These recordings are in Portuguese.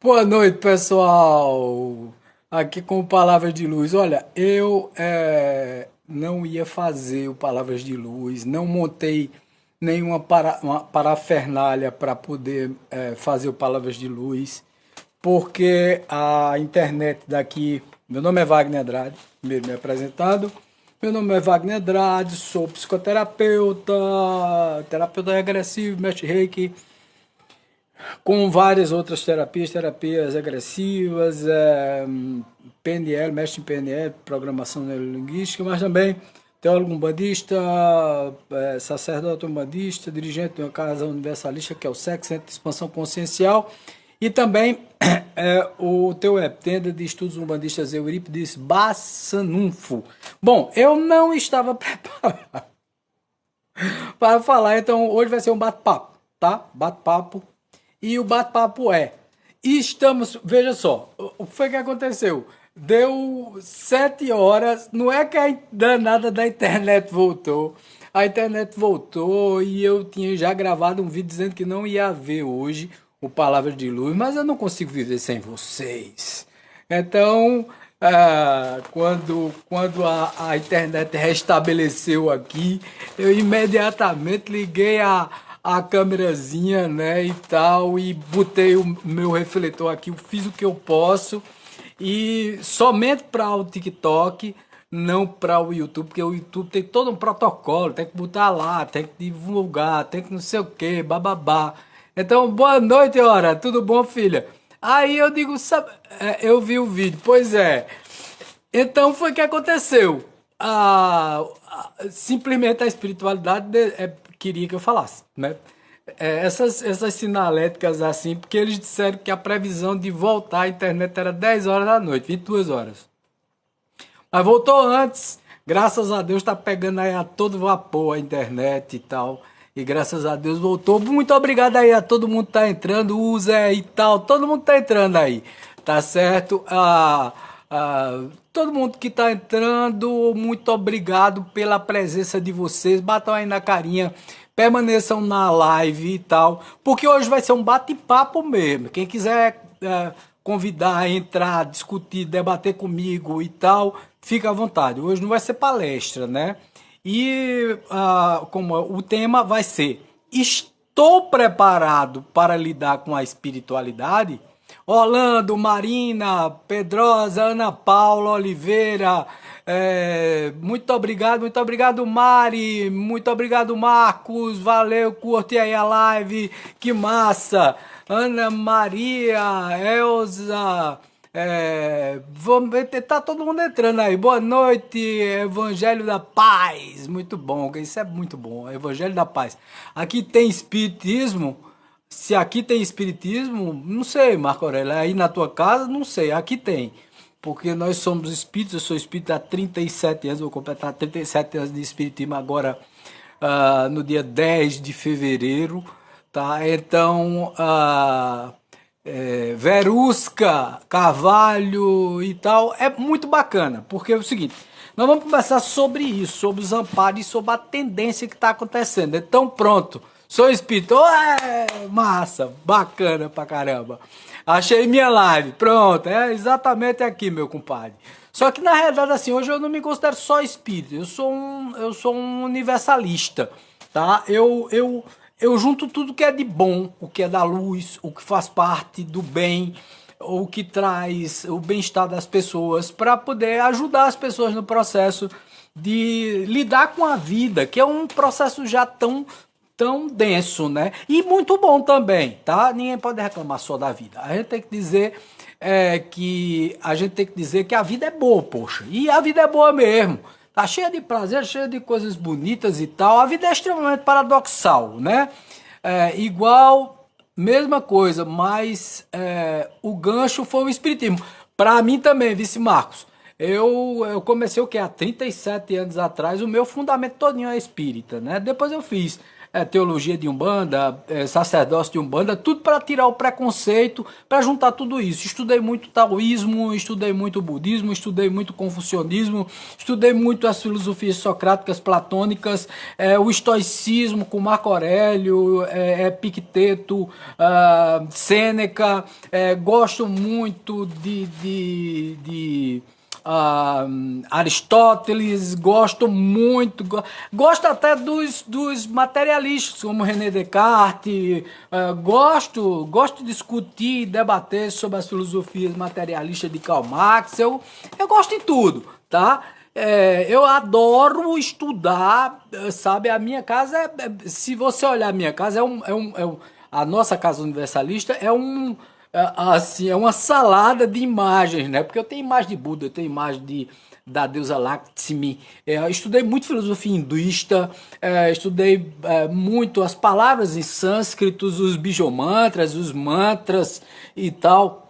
Boa noite, pessoal. Aqui com Palavras de Luz. Olha, eu não ia fazer o Palavras de Luz, não montei nenhuma uma parafernália para poder fazer o Palavras de Luz, porque a internet daqui. Meu nome é Wagner Andrade, primeiro me apresentado. Meu nome é Wagner Andrade, sou psicoterapeuta, terapeuta regressivo, mestre Reiki com várias outras terapias, terapias agressivas, PNL, mestre em PNL, programação neurolinguística, mas também teólogo umbandista, sacerdote umbandista, dirigente de uma casa universalista que é o SEC, Centro de Expansão Consciencial, e também o teu tenda de estudos umbandistas Eurípides Bassanunfo. Bom, eu não estava preparado para falar, então hoje vai ser um bate-papo, tá? Bate-papo. E o bate-papo estamos, veja só, o que foi que aconteceu? Deu 7 horas, não é que a danada da internet voltou. A internet voltou e eu tinha já gravado um vídeo dizendo que não ia haver hoje o Palavra de Luz, mas eu não consigo viver sem vocês. Então, quando a internet restabeleceu aqui, eu imediatamente liguei a câmerazinha, né, e tal, e botei o meu refletor aqui, fiz o que eu posso, e somente para o TikTok, não para o YouTube, porque o YouTube tem todo um protocolo, tem que botar lá, tem que divulgar, tem que não sei o que, bababá. Então, boa noite, ora, tudo bom, filha? Aí eu digo, sabe, eu vi o vídeo, pois é. Então foi o que aconteceu. Simplesmente a espiritualidade queria que eu falasse, né? Essas sinaléticas assim, porque eles disseram que a previsão de voltar à internet era 10 horas da noite, 22 horas. Mas voltou antes, graças a Deus tá pegando aí a todo vapor a internet e tal. E graças a Deus voltou. Muito obrigado aí a todo mundo que tá entrando, o Zé e tal, todo mundo tá entrando aí, tá certo? Todo mundo que tá entrando, muito obrigado pela presença de vocês. Batam aí na carinha, permaneçam na live e tal, porque hoje vai ser um bate-papo mesmo. Quem quiser convidar, entrar, discutir, debater comigo e tal, fica à vontade. Hoje não vai ser palestra, né? E como o tema vai ser: estou preparado para lidar com a espiritualidade? Orlando, Marina, Pedrosa, Ana Paula Oliveira, muito obrigado Mari, muito obrigado Marcos, valeu, curte aí a live, que massa, Ana Maria, Elza, tá todo mundo entrando aí. Boa noite, Evangelho da Paz. Muito bom, isso é muito bom. Evangelho da Paz. Aqui tem espiritismo. Se aqui tem espiritismo, não sei, Marco Aurélio. Aí na tua casa, não sei. Aqui tem. Porque nós somos espíritos. Eu sou espírita há 37 anos. Vou completar 37 anos de espiritismo agora, no dia 10 de fevereiro. Tá? Então, Verusca, Carvalho e tal, é muito bacana, porque é o seguinte, nós vamos conversar sobre isso, sobre os amparos e sobre a tendência que está acontecendo. Então pronto, sou espírita, ué, massa, bacana pra caramba. Achei minha live, pronto, é exatamente aqui, meu compadre. Só que na realidade assim, hoje eu não me considero só espírita, eu sou um universalista, tá? Eu junto tudo que é de bom, o que é da luz, o que faz parte do bem, o que traz o bem-estar das pessoas, para poder ajudar as pessoas no processo de lidar com a vida, que é um processo já tão denso, né? E muito bom também, tá? Ninguém pode reclamar só da vida. A gente tem que dizer que a vida é boa, poxa. E a vida é boa mesmo. Tá cheia de prazer, cheia de coisas bonitas e tal. A vida é extremamente paradoxal, né? Igual, mesma coisa, mas o gancho foi o espiritismo. Para mim também, vice Marcos. Eu comecei o que? Há 37 anos atrás, o meu fundamento todinho é espírita, né? Depois eu fiz. teologia de Umbanda, sacerdócio de Umbanda, tudo para tirar o preconceito, para juntar tudo isso. Estudei muito taoísmo, estudei muito budismo, estudei muito confucionismo, estudei muito as filosofias socráticas, platônicas, o estoicismo com Marco Aurélio, Epicteto, Sêneca, gosto muito de Aristóteles, gosto muito, gosto até dos materialistas, como René Descartes, gosto de discutir e debater sobre as filosofias materialistas de Karl Marx, eu gosto de tudo, tá? Eu adoro estudar, sabe? A minha casa, se você olhar a minha casa, a nossa casa universalista assim, é uma salada de imagens, né? Porque eu tenho imagem de Buda, eu tenho imagem da deusa Lakshmi. Eu estudei muito filosofia hinduísta, estudei muito as palavras em sânscritos, os bijomantras, os mantras e tal.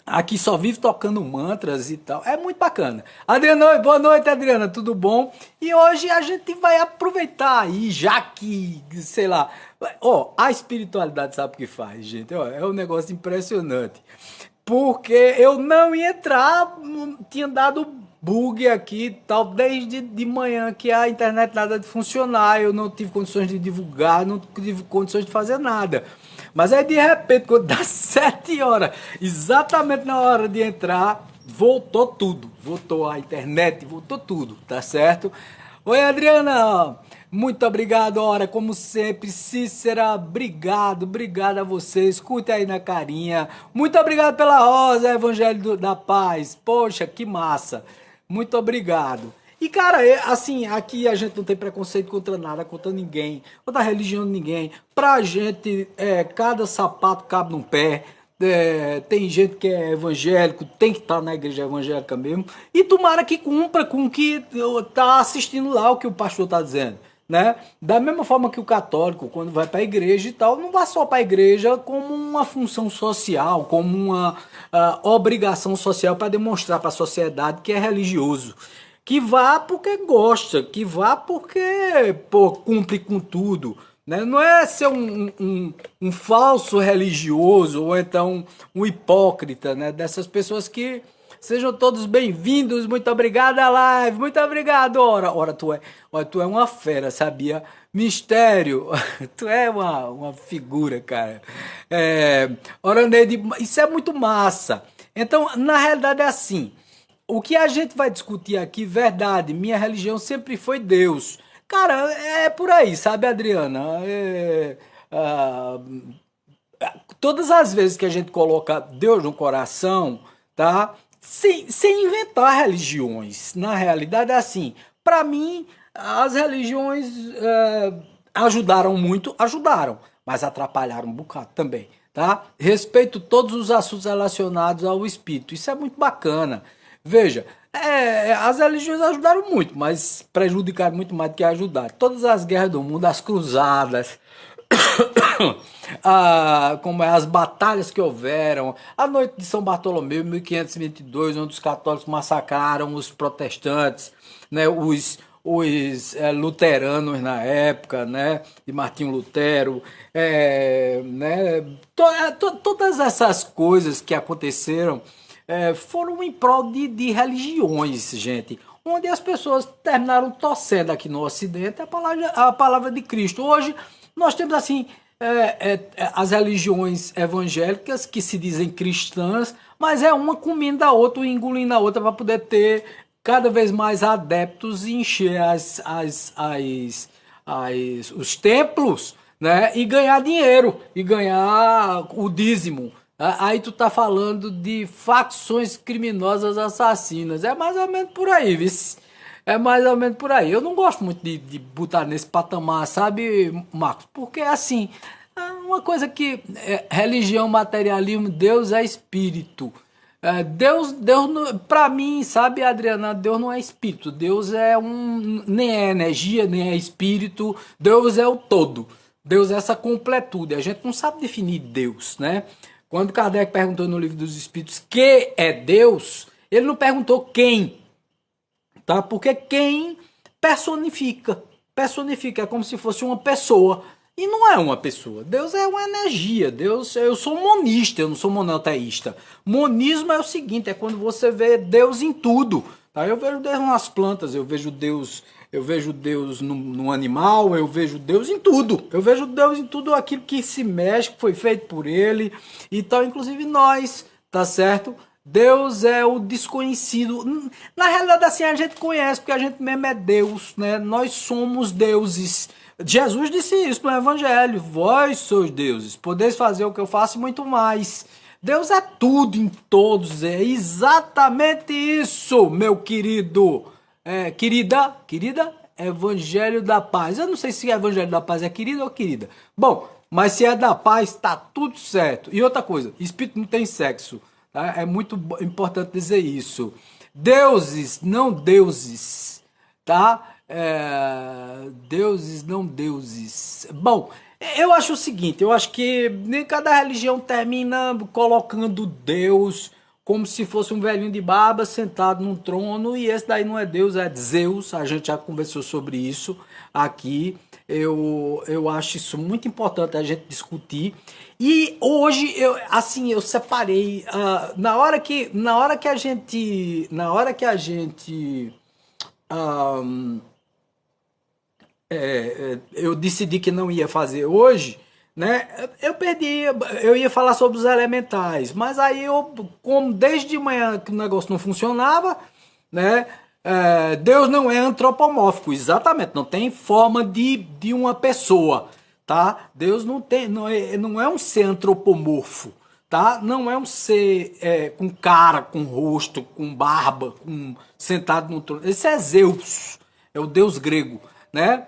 Aqui só vive tocando mantras e tal. É muito bacana. Adriana, boa noite, Adriana, tudo bom? E hoje a gente vai aproveitar aí, já que, sei lá, ó, a espiritualidade sabe o que faz, gente. Ó, é um negócio impressionante. Porque eu não ia entrar, tinha dado bug aqui e tal, desde de manhã que a internet nada de funcionar, eu não tive condições de divulgar, não tive condições de fazer nada. Mas aí de repente, quando dá 7 horas, exatamente na hora de entrar, voltou tudo. Voltou a internet, voltou tudo, tá certo? Oi, Adriana! Muito obrigado, ora, como sempre, Cícera, obrigado a você, escute aí na carinha. Muito obrigado pela rosa, Evangelho da Paz. Poxa, que massa. Muito obrigado. E, cara, assim, aqui a gente não tem preconceito contra nada, contra ninguém, contra a religião de ninguém. Pra gente, cada sapato cabe num pé. Tem gente que é evangélico, tem que estar na igreja evangélica mesmo. E tomara que cumpra com o que tá assistindo lá, o que o pastor tá dizendo. Né? Da mesma forma que o católico, quando vai para a igreja e tal, não vai só para a igreja como uma função social, como uma obrigação social para demonstrar para a sociedade que é religioso. Que vá porque gosta, que vá porque pô, cumpre com tudo. Né? Não é ser um falso religioso ou então um hipócrita, né? Dessas pessoas que sejam todos bem-vindos. Muito obrigado, a live. Muito obrigado. Ora, tu é uma fera, sabia? Mistério, tu é uma figura, cara. Ora, Neide, isso é muito massa. Então, na realidade é assim. O que a gente vai discutir aqui, verdade, minha religião sempre foi Deus. Cara, é por aí, sabe, Adriana? Ah, todas as vezes que a gente coloca Deus no coração, tá? Sem inventar religiões. Na realidade é assim. Para mim, as religiões ajudaram muito, ajudaram, mas atrapalharam um bocado também, tá? Respeito todos os assuntos relacionados ao espírito. Isso é muito bacana. Veja, as religiões ajudaram muito, mas prejudicaram muito mais do que ajudaram. Todas as guerras do mundo, as cruzadas, como as batalhas que houveram, a noite de São Bartolomeu, 1522, onde os católicos massacraram os protestantes, né, os luteranos na época, né, de Martinho Lutero, né, todas essas coisas que aconteceram foram em prol de religiões, gente, onde as pessoas terminaram torcendo aqui no Ocidente a palavra de Cristo. Hoje nós temos assim as religiões evangélicas que se dizem cristãs, mas é uma comendo a outra, engolindo a outra para poder ter cada vez mais adeptos e encher os templos, né? E ganhar dinheiro, e ganhar o dízimo. Aí tu tá falando de facções criminosas assassinas. É mais ou menos por aí, vice. É mais ou menos por aí. Eu não gosto muito de botar nesse patamar, sabe, Marcos? Porque assim, uma coisa que religião, materialismo, Deus é espírito. Deus, para mim, sabe, Adriana, Deus não é espírito. Deus nem é energia, nem é espírito. Deus é o todo. Deus é essa completude. A gente não sabe definir Deus, né? Quando Kardec perguntou no livro dos Espíritos que é Deus, ele não perguntou quem, tá? Porque quem personifica, é como se fosse uma pessoa, E não é uma pessoa. Deus é uma energia. Deus, eu sou monista, eu não sou monoteísta. Monismo é o seguinte, é quando você vê Deus em tudo. Tá? Eu vejo Deus nas plantas, eu vejo Deus no animal, eu vejo Deus em tudo. Eu vejo Deus em tudo aquilo que se mexe, que foi feito por ele. Então, inclusive nós, tá certo? Deus é o desconhecido. Na realidade, assim, a gente conhece, porque a gente mesmo é Deus, né? Nós somos deuses. Jesus disse isso no Evangelho: vós sois deuses, podeis fazer o que eu faço e muito mais. Deus é tudo em todos, é exatamente isso, meu querido. Querida, Evangelho da Paz. Eu não sei se Evangelho da Paz é querida ou querida. Bom, mas se é da paz, tá tudo certo. E outra coisa, espírito não tem sexo. Tá? É muito importante dizer isso. Deuses, não deuses, tá? Deuses, não deuses. Bom, eu acho o seguinte, eu acho que nem cada religião termina colocando Deus como se fosse um velhinho de barba sentado num trono, e esse daí não é Deus, é Zeus. A gente já conversou sobre isso aqui. Eu acho isso muito importante a gente discutir. E hoje eu separei ah, eu decidi que não ia fazer hoje, né? Eu perdi, eu ia falar sobre os elementais, mas aí como desde de manhã que o negócio não funcionava, né? Deus não é antropomórfico, exatamente, não tem forma de uma pessoa, tá? Deus não é um ser antropomorfo, tá? Não é um ser com cara, com rosto, com barba, sentado no trono. Esse é Zeus, é o deus grego, né?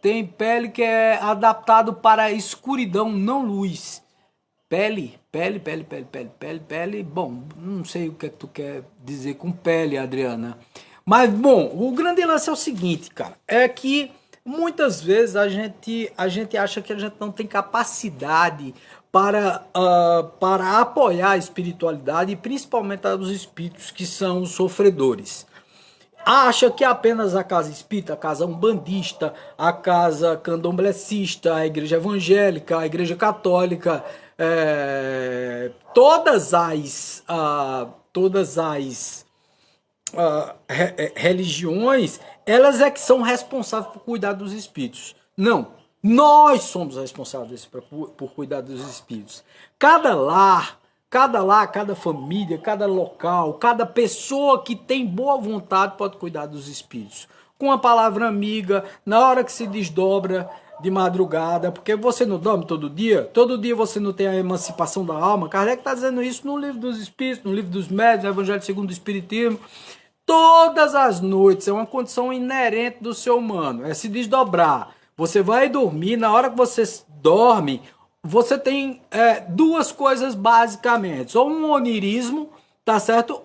Tem pele que é adaptado para a escuridão, não luz. Pele. Bom, não sei o que é que tu quer dizer com pele, Adriana. Mas, bom, o grande lance é o seguinte, cara. É que muitas vezes a gente acha que a gente não tem capacidade para apoiar a espiritualidade e principalmente os espíritos que são os sofredores. Acha que apenas a casa espírita, a casa umbandista, a casa candomblessista, a igreja evangélica, a igreja católica, todas as religiões, elas é que são responsáveis por cuidar dos espíritos. Não, nós somos responsáveis por cuidar dos espíritos. Cada família, cada local, cada pessoa que tem boa vontade pode cuidar dos espíritos. Com uma palavra amiga, na hora que se desdobra de madrugada, porque você não dorme todo dia você não tem a emancipação da alma. Kardec está dizendo isso no livro dos Espíritos, no livro dos Médiuns, no Evangelho segundo o Espiritismo. Todas as noites é uma condição inerente do ser humano, é se desdobrar. Você vai dormir, na hora que você dorme, você tem duas coisas basicamente, ou um onirismo, tá certo?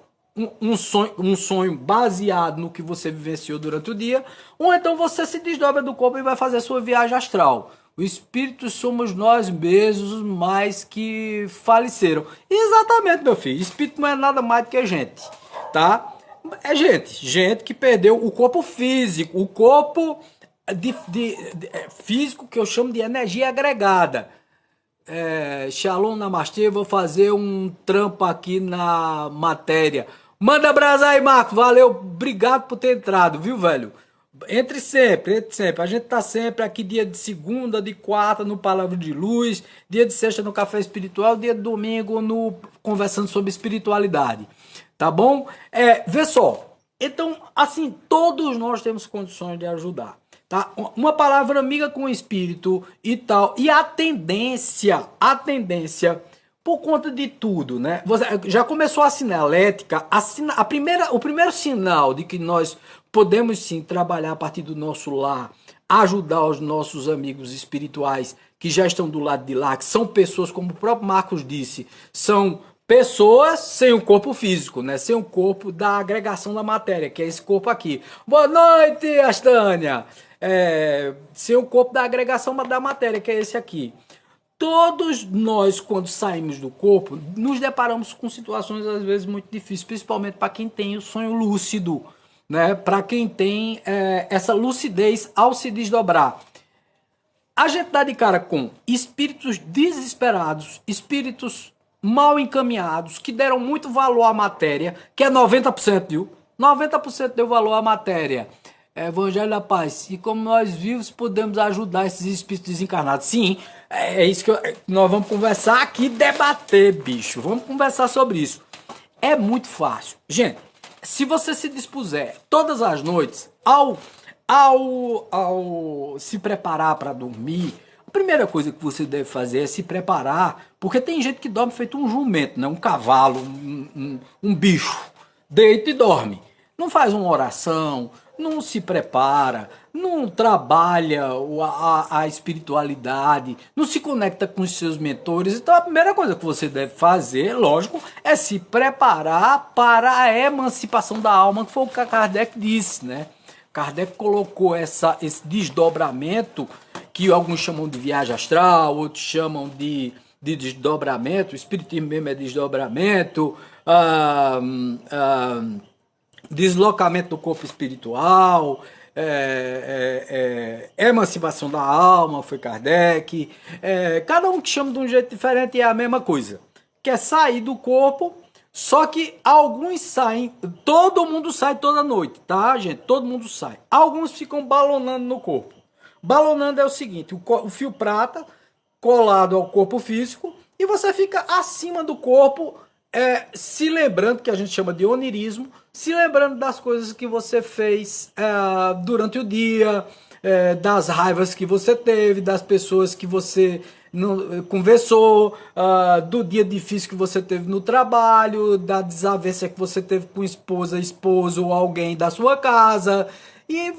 Um sonho baseado no que você vivenciou durante o dia, ou então você se desdobra do corpo e vai fazer a sua viagem astral. O espírito somos nós mesmos, mais que faleceram. Exatamente, meu filho. Espírito não é nada mais do que gente, tá? É gente que perdeu o corpo físico, o corpo físico que eu chamo de energia agregada. Shalom Namastê, vou fazer um trampo aqui na matéria. Manda brasa aí, Marcos. Valeu, obrigado por ter entrado, viu, velho? Entre sempre, entre sempre. A gente tá sempre aqui dia de segunda, de quarta no Palavra de Luz, dia de sexta no Café Espiritual, dia de domingo no Conversando sobre Espiritualidade. Tá bom? Vê só. Então, assim, todos nós temos condições de ajudar. Tá? Uma palavra amiga com o espírito e tal. E a tendência, por conta de tudo, né? Já começou a sinalética, o primeiro sinal de que nós podemos sim trabalhar a partir do nosso lar, ajudar os nossos amigos espirituais que já estão do lado de lá, que são pessoas, como o próprio Marcos disse, são pessoas sem o corpo físico, né? Sem o corpo da agregação da matéria, que é esse corpo aqui. Boa noite, Astânia! Sem o corpo da agregação da matéria, que é esse aqui. Todos nós, quando saímos do corpo, nos deparamos com situações às vezes muito difíceis, principalmente para quem tem o sonho lúcido, né? Para quem tem essa lucidez ao se desdobrar. a gente dá de cara com espíritos desesperados, espíritos mal encaminhados, que deram muito valor à matéria, que é 90%, viu? 90% deu valor à matéria. Evangelho da Paz. E como nós vivos podemos ajudar esses espíritos desencarnados. Sim, é isso que nós vamos conversar aqui, debater, bicho. Vamos conversar sobre isso. É muito fácil. Gente, se você se dispuser todas as noites ao se preparar para dormir, a primeira coisa que você deve fazer é se preparar, porque tem gente que dorme feito um jumento, né? Um cavalo, um bicho. Deita e dorme. Não faz uma oração, não se prepara, não trabalha a espiritualidade, não se conecta com os seus mentores. Então a primeira coisa que você deve fazer, lógico, é se preparar para a emancipação da alma, que foi o que Kardec disse, né? Kardec colocou esse desdobramento, que alguns chamam de viagem astral, outros chamam de desdobramento, o espiritismo mesmo é desdobramento, deslocamento do corpo espiritual, emancipação da alma, foi Kardec. Cada um que chama de um jeito diferente é a mesma coisa. Quer sair do corpo, só que alguns saem, todo mundo sai toda noite, tá, gente? Todo mundo sai. Alguns ficam balonando no corpo. Balonando é o seguinte, o fio prata colado ao corpo físico e você fica acima do corpo, se lembrando, que a gente chama de onirismo, se lembrando das coisas que você fez durante o dia, das raivas que você teve, das pessoas que você não, conversou, do dia difícil que você teve no trabalho, da desavença que você teve com esposa, esposo ou alguém da sua casa. E,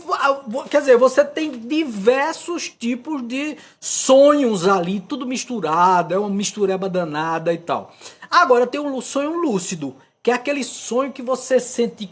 quer dizer, você tem diversos tipos de sonhos ali, tudo misturado, é uma mistureba danada e tal. Agora tem um sonho lúcido, que é aquele sonho que você sente,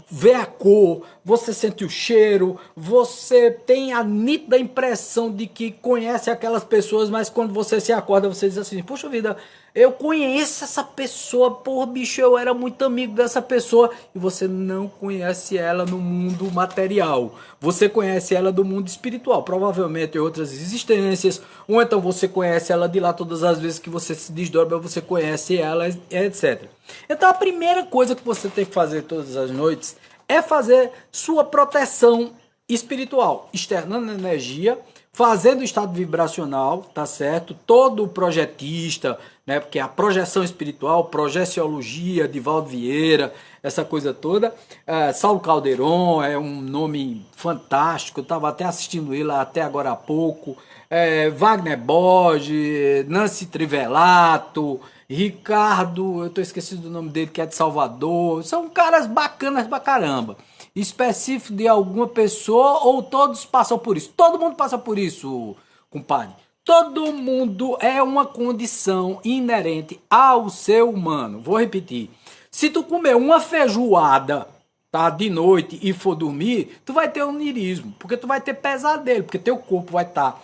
vê a cor, você sente o cheiro, você tem a nítida impressão de que conhece aquelas pessoas, mas quando você se acorda, você diz assim, poxa vida, eu conheço essa pessoa, porra, bicho, eu era muito amigo dessa pessoa, e você não conhece ela no mundo material, você conhece ela do mundo espiritual, provavelmente em outras existências, ou então você conhece ela de lá todas as vezes que você se desdobra, você conhece ela, etc. Então a primeira coisa que você tem que fazer todas as noites é fazer sua proteção espiritual, externando energia, fazendo estado vibracional, tá certo? Todo projetista, né? Porque a projeção espiritual, projeciologia, Divaldo Vieira, essa coisa toda. Saulo Calderon é um nome fantástico, eu estava até assistindo ele até agora há pouco. Wagner Borges, Nancy Trivelato, Ricardo, eu tô esquecido do nome dele, que é de Salvador. São caras bacanas pra caramba. Específico de alguma pessoa ou todos passam por isso? Todo mundo passa por isso, compadre. Todo mundo é uma condição inerente ao ser humano. Vou repetir. Se tu comer uma feijoada, tá, de noite e for dormir, tu vai ter onirismo, porque tu vai ter pesadelo, porque teu corpo vai estar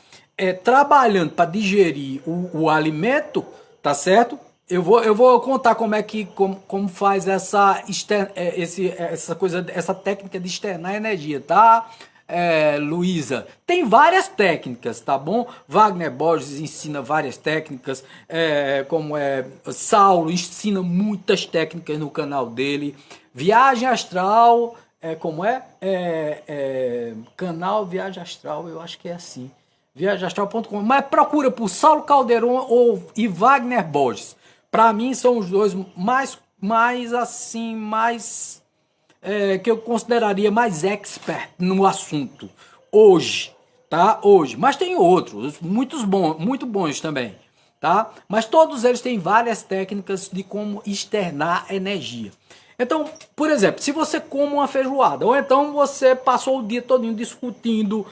trabalhando para digerir o alimento, tá certo? Eu vou contar como faz essa coisa, essa técnica de externar energia, tá, Luísa? Tem várias técnicas, tá bom? Wagner Borges ensina várias técnicas, Saulo ensina muitas técnicas no canal dele. Viagem Astral, canal Viagem Astral, eu acho que é assim. Viagemastral.com, mas procura por Saulo Calderon e Wagner Borges. Para mim são os dois que eu consideraria mais expert no assunto hoje, tá? Hoje, mas tem outros, muito bons também, tá? Mas todos eles têm várias técnicas de como externar energia. Então, por exemplo, se você come uma feijoada, ou então você passou o dia todinho discutindo,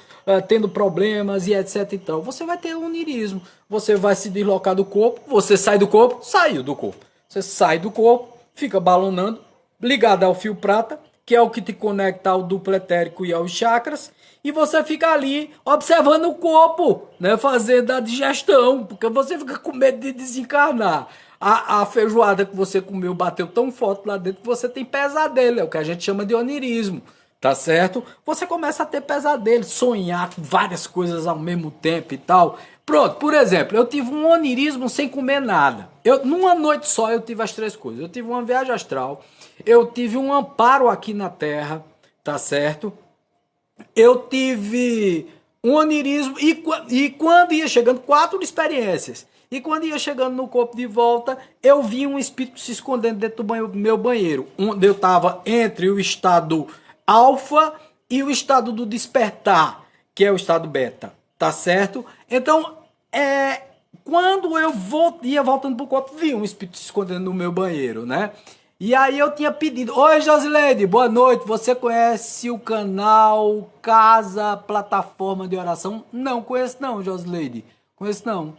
tendo problemas e etc. Então, você vai ter onirismo, você vai se deslocar do corpo, você sai do corpo, saiu do corpo. Você sai do corpo, fica balonando, ligado ao fio prata, que é o que te conecta ao duplo etérico e aos chakras, e você fica ali observando o corpo, né, fazendo a digestão, porque você fica com medo de desencarnar. A feijoada que você comeu bateu tão forte lá dentro que você tem pesadelo, é o que a gente chama de onirismo. tá certo? Você começa a ter pesadelos, sonhar com várias coisas ao mesmo tempo e tal. Pronto, por exemplo, eu tive um onirismo sem comer nada. Numa noite só eu tive as três coisas. Eu tive uma viagem astral, eu tive um amparo aqui na Terra, tá certo? Eu tive um onirismo e quando ia chegando, quatro experiências. E quando ia chegando no corpo de volta, eu vi um espírito se escondendo dentro do meu banheiro, onde eu estava entre o estado alfa e o estado do despertar, que é o estado beta, tá certo? Então, quando ia voltando pro corpo, vi um espírito se escondendo no meu banheiro, né? E aí eu tinha pedido, oi Josileide, boa noite, você conhece o canal Casa Plataforma de Oração? Não, conheço não, Josileide, conheço não.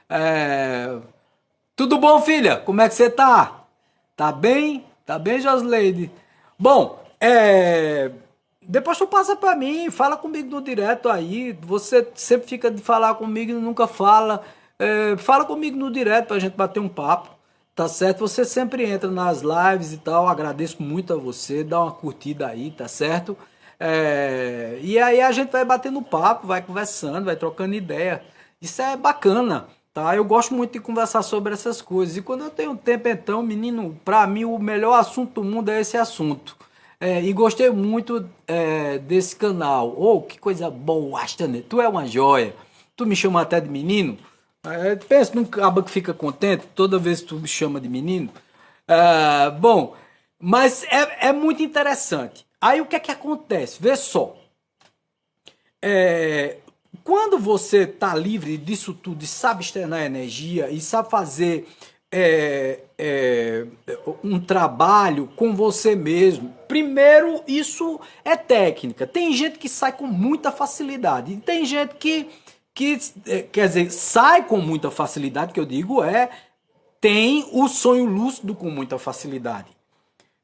É... Tudo bom, filha? Como é que você tá? Tá bem? Tá bem, Josileide? Bom, depois tu passa pra mim, fala comigo no direto aí. Você sempre fica de falar comigo e nunca fala. Fala comigo no direto pra gente bater um papo. Tá certo? Você sempre entra nas lives e tal. Agradeço muito a você. Dá uma curtida aí, tá certo? E aí a gente vai batendo papo, vai conversando, vai trocando ideia. Isso é bacana, tá? Eu gosto muito de conversar sobre essas coisas. E quando eu tenho tempo, então, menino, pra mim o melhor assunto do mundo é esse assunto. E gostei muito desse canal. Oh, que coisa boa, Astane. Tu é uma joia. Tu me chama até de menino. Pensa num cabo que fica contente toda vez que tu me chama de menino. Bom, mas é muito interessante. Aí o que é que acontece? Vê só. É, Quando você tá livre disso tudo e sabe externar energia e sabe fazer um trabalho com você mesmo, primeiro isso é técnica. Tem gente que sai com muita facilidade e tem gente que quer dizer, sai com muita facilidade, que eu digo tem o sonho lúcido com muita facilidade,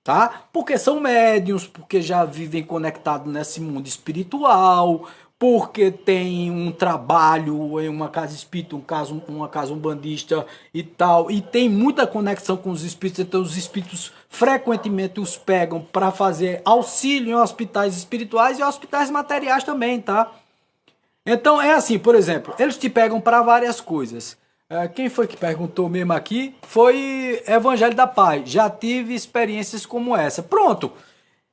tá? Porque são médiums, porque já vivem conectados nesse mundo espiritual, porque tem um trabalho em uma casa espírita, uma casa umbandista e tal, e tem muita conexão com os espíritos, então os espíritos frequentemente os pegam para fazer auxílio em hospitais espirituais e hospitais materiais também, tá? Então é assim, por exemplo, eles te pegam para várias coisas. Quem foi que perguntou mesmo aqui? Foi Evangelho da Paz. Já tive experiências como essa. Pronto.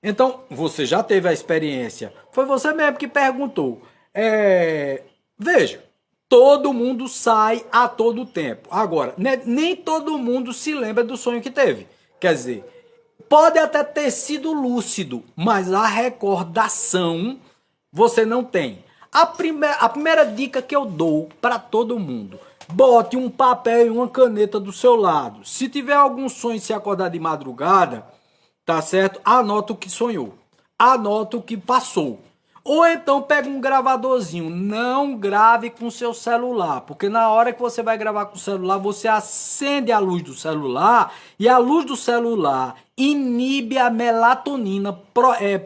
Então, você já teve a experiência. Foi você mesmo que perguntou. Veja, todo mundo sai a todo tempo. Agora, né, nem todo mundo se lembra do sonho que teve. Quer dizer, pode até ter sido lúcido, mas a recordação você não tem. A primeira dica que eu dou para todo mundo: bote um papel e uma caneta do seu lado. Se tiver algum sonho se acordar de madrugada, tá certo? Anota o que sonhou. Anota o que passou. Ou então pega um gravadorzinho. Não grave com seu celular, porque na hora que você vai gravar com o celular, você acende a luz do celular e a luz do celular inibe a melatonina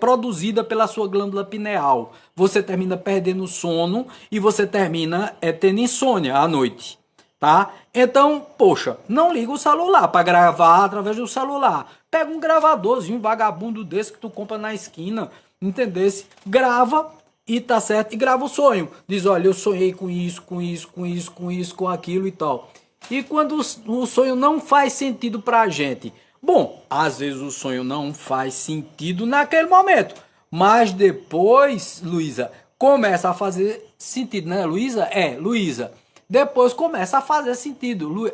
produzida pela sua glândula pineal. Você termina perdendo o sono e você termina tendo insônia à noite, tá? Então, poxa, não liga o celular para gravar através do celular. Pega um gravadorzinho vagabundo desse que tu compra na esquina, entendesse? Grava e tá certo, e grava o sonho. Diz, olha, eu sonhei com isso, com isso, com isso, com isso, com aquilo e tal. E quando o sonho não faz sentido pra gente? Bom, às vezes o sonho não faz sentido naquele momento, mas depois, Luísa, começa a fazer sentido, né, Luísa? Luísa. Depois começa a fazer sentido.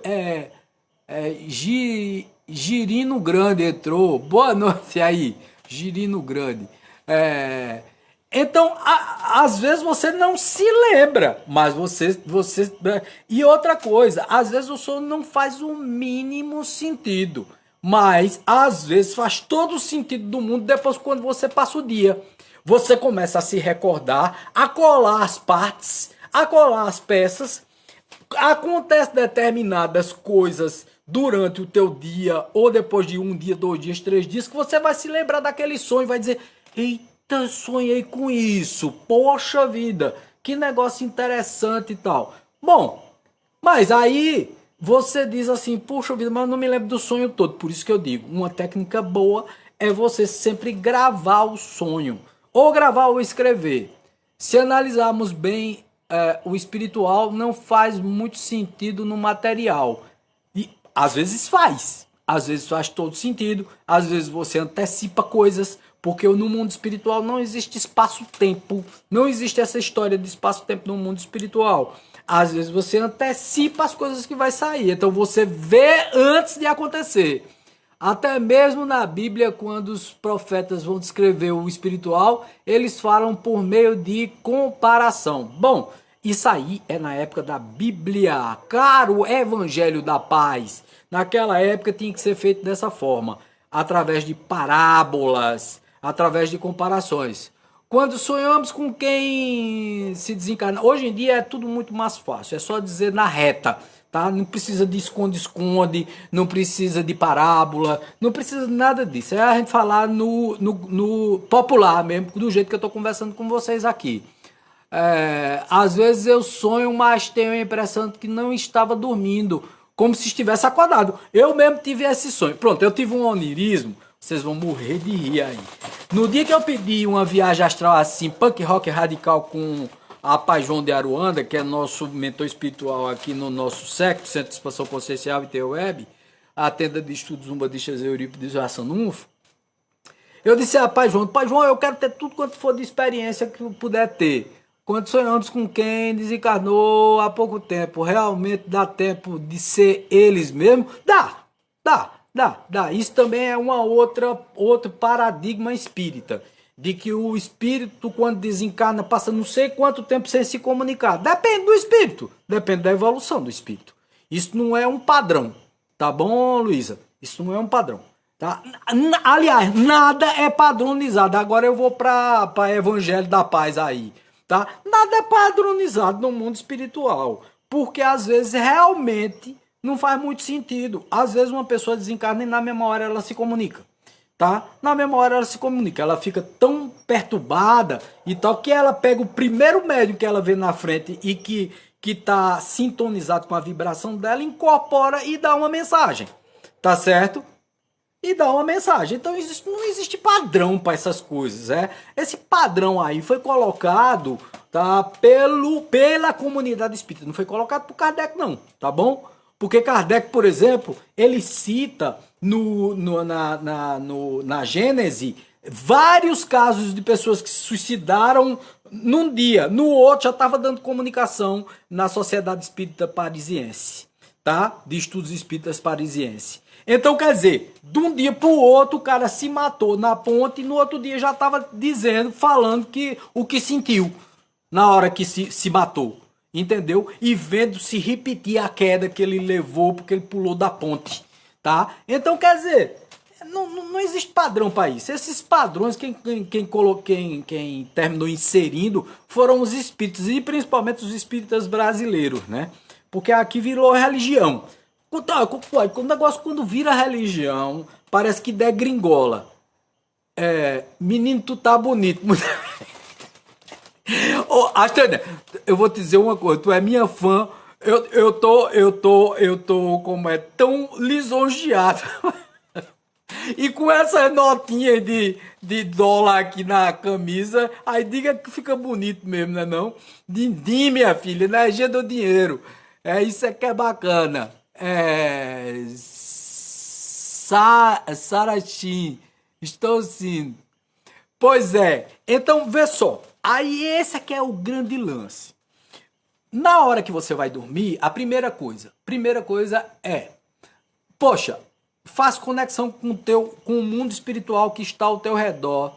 Girino Grande entrou. Boa noite aí, Girino Grande. É, então, às vezes você não se lembra, mas E outra coisa, às vezes o sono não faz o mínimo sentido, mas às vezes faz todo o sentido do mundo depois quando você passa o dia. Você começa a se recordar, a colar as partes, a colar as peças. Acontece determinadas coisas durante o teu dia, ou depois de um dia, 2 dias, 3 dias, que você vai se lembrar daquele sonho e vai dizer, eita, sonhei com isso, poxa vida, que negócio interessante e tal. Bom, mas aí você diz assim, poxa vida, mas eu não me lembro do sonho todo. Por isso que eu digo, uma técnica boa é você sempre gravar o sonho, ou gravar ou escrever. Se analisarmos bem, o espiritual não faz muito sentido no material. E às vezes faz todo sentido, às vezes você antecipa coisas, porque no mundo espiritual não existe espaço-tempo, não existe essa história de espaço-tempo no mundo espiritual. Às vezes você antecipa as coisas que vai sair, então você vê antes de acontecer. Até mesmo na Bíblia, quando os profetas vão descrever o espiritual, eles falam por meio de comparação. Bom, isso aí é na época da Bíblia, claro, Evangelho da Paz. Naquela época tinha que ser feito dessa forma, através de parábolas, através de comparações. Quando sonhamos com quem se desencarna, hoje em dia é tudo muito mais fácil, é só dizer na reta, tá? Não precisa de esconde-esconde, não precisa de parábola, não precisa de nada disso. É a gente falar no popular mesmo, do jeito que eu estou conversando com vocês aqui. Às vezes eu sonho, mas tenho a impressão de que não estava dormindo, como se estivesse acordado. Eu mesmo tive esse sonho. Pronto, eu tive um onirismo. Vocês vão morrer de rir aí. No dia que eu pedi uma viagem astral assim, punk rock radical com a Paz João de Aruanda, que é nosso mentor espiritual aqui no nosso SEC, Centro de Expansão Consciencial e Web, a tenda de estudos umbandistas Eurípides Assanunfo, eu disse a Pai João, eu quero ter tudo quanto for de experiência que eu puder ter. Quando sonhamos com quem desencarnou há pouco tempo, realmente dá tempo de ser eles mesmos? Dá. Isso também é outro paradigma espírita. De que o espírito, quando desencarna, passa não sei quanto tempo sem se comunicar. Depende do espírito, depende da evolução do espírito. Isso não é um padrão, tá bom, Luísa? Isso não é um padrão. Tá? Aliás, nada é padronizado. Agora eu vou para Evangelho da Paz aí. Tá? Nada é padronizado no mundo espiritual. Porque às vezes realmente não faz muito sentido. Às vezes uma pessoa desencarna e na mesma hora ela se comunica. Tá? Na mesma hora ela se comunica. Ela fica tão perturbada e tal que ela pega o primeiro médium que ela vê na frente e que tá sintonizado com a vibração dela, incorpora e dá uma mensagem. Tá certo? E dá uma mensagem. Então não existe padrão para essas coisas, Esse padrão aí foi colocado, tá, pela comunidade espírita, não foi colocado por Kardec não, tá bom? Porque Kardec, por exemplo, ele cita na Gênese vários casos de pessoas que se suicidaram num dia, no outro já estava dando comunicação na Sociedade Espírita Parisiense, tá? De Estudos Espíritas Parisiense. Então, quer dizer, de um dia para o outro, o cara se matou na ponte e no outro dia já estava falando o que sentiu na hora que se matou, entendeu? E vendo se repetir a queda que ele levou porque ele pulou da ponte, tá? Então, quer dizer, não existe padrão para isso. Esses padrões, quem terminou inserindo foram os espíritos, e principalmente os espíritas brasileiros, né? Porque aqui virou religião. O negócio quando vira religião, parece que degringola. Menino, tu tá bonito. Astânia, eu vou te dizer uma coisa, tu é minha fã, eu tô como tão lisonjeado. E com essa notinha de dólar aqui na camisa, aí diga que fica bonito mesmo, né não? Dindim, minha filha, energia do dinheiro. Isso que é bacana. Sarachin, estou sim. Pois é, então vê só. Aí esse aqui é o grande lance. Na hora que você vai dormir, a primeira coisa é, poxa, faz conexão com o mundo espiritual que está ao teu redor.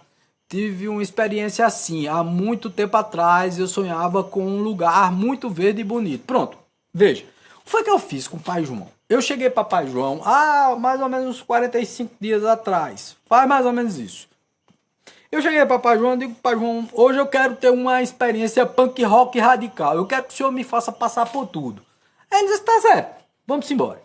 Tive uma experiência assim, há muito tempo atrás eu sonhava com um lugar muito verde e bonito. Pronto, veja, o que foi que eu fiz com o Pai João? Eu cheguei para Pai João mais ou menos uns 45 dias atrás, faz mais ou menos isso. Eu cheguei para Pai João e digo, Pai João, hoje eu quero ter uma experiência punk rock radical, eu quero que o senhor me faça passar por tudo. Aí ele disse, tá certo, vamos embora.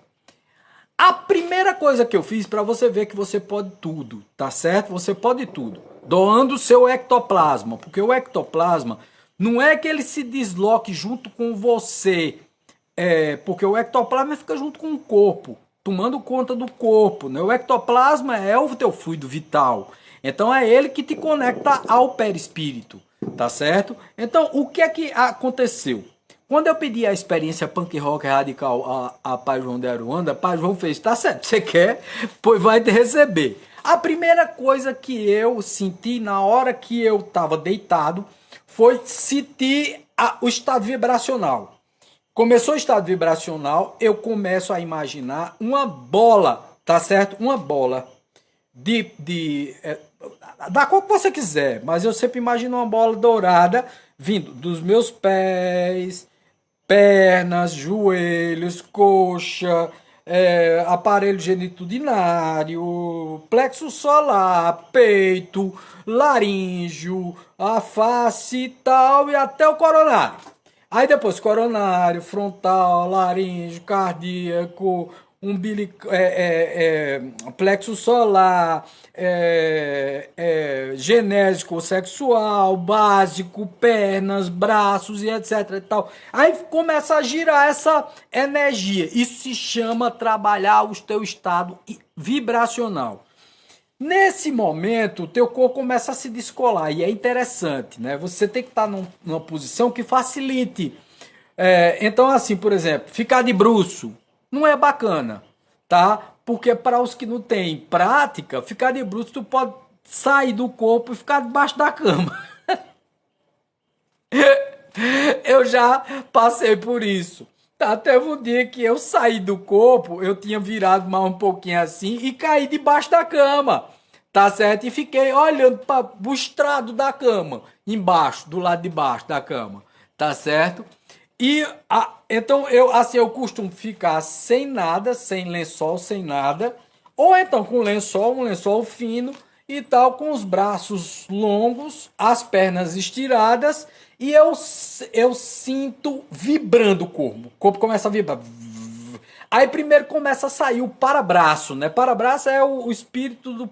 A primeira coisa que eu fiz para você ver que você pode tudo, tá certo? Você pode tudo. Doando o seu ectoplasma, porque o ectoplasma não é que ele se desloque junto com você, porque o ectoplasma fica junto com o corpo, tomando conta do corpo, né? O ectoplasma é o teu fluido vital. Então é ele que te conecta ao perispírito, tá certo? Então o que é que aconteceu? Quando eu pedi a experiência punk rock radical a Pai João de Aruanda, Pai João fez, tá certo, você quer? Pois vai te receber. A primeira coisa que eu senti na hora que eu estava deitado foi sentir o estado vibracional. Começou o estado vibracional, eu começo a imaginar uma bola, tá certo? Uma bola da cor que você quiser, mas eu sempre imagino uma bola dourada vindo dos meus pés, pernas, joelhos, coxa, aparelho geniturinário, plexo solar, peito, laríngeo, a face e tal, e até o coronário. Aí depois coronário, frontal, laríngeo, cardíaco, plexo solar, genésico sexual, básico, pernas, braços e etc e tal. Aí começa a girar essa energia. Isso se chama trabalhar o teu estado vibracional. Nesse momento, o teu corpo começa a se descolar e é interessante, né? Você tem que estar numa posição que facilite. Então, assim, por exemplo, ficar de bruço não é bacana, tá? Porque para os que não têm prática, ficar de bruço, tu pode sair do corpo e ficar debaixo da cama. Eu já passei por isso. Tá, teve um dia que eu saí do corpo, eu tinha virado mais um pouquinho assim e caí debaixo da cama. Tá certo? E fiquei olhando para o estrado da cama, embaixo, do lado de baixo da cama. Tá certo? Então eu costumo ficar sem nada, sem lençol, sem nada, ou então com lençol, um lençol fino e tal, com os braços longos, as pernas estiradas e eu sinto vibrando o corpo começa a vibrar. Aí primeiro começa a sair o parabraço, né? Parabraço é o espírito do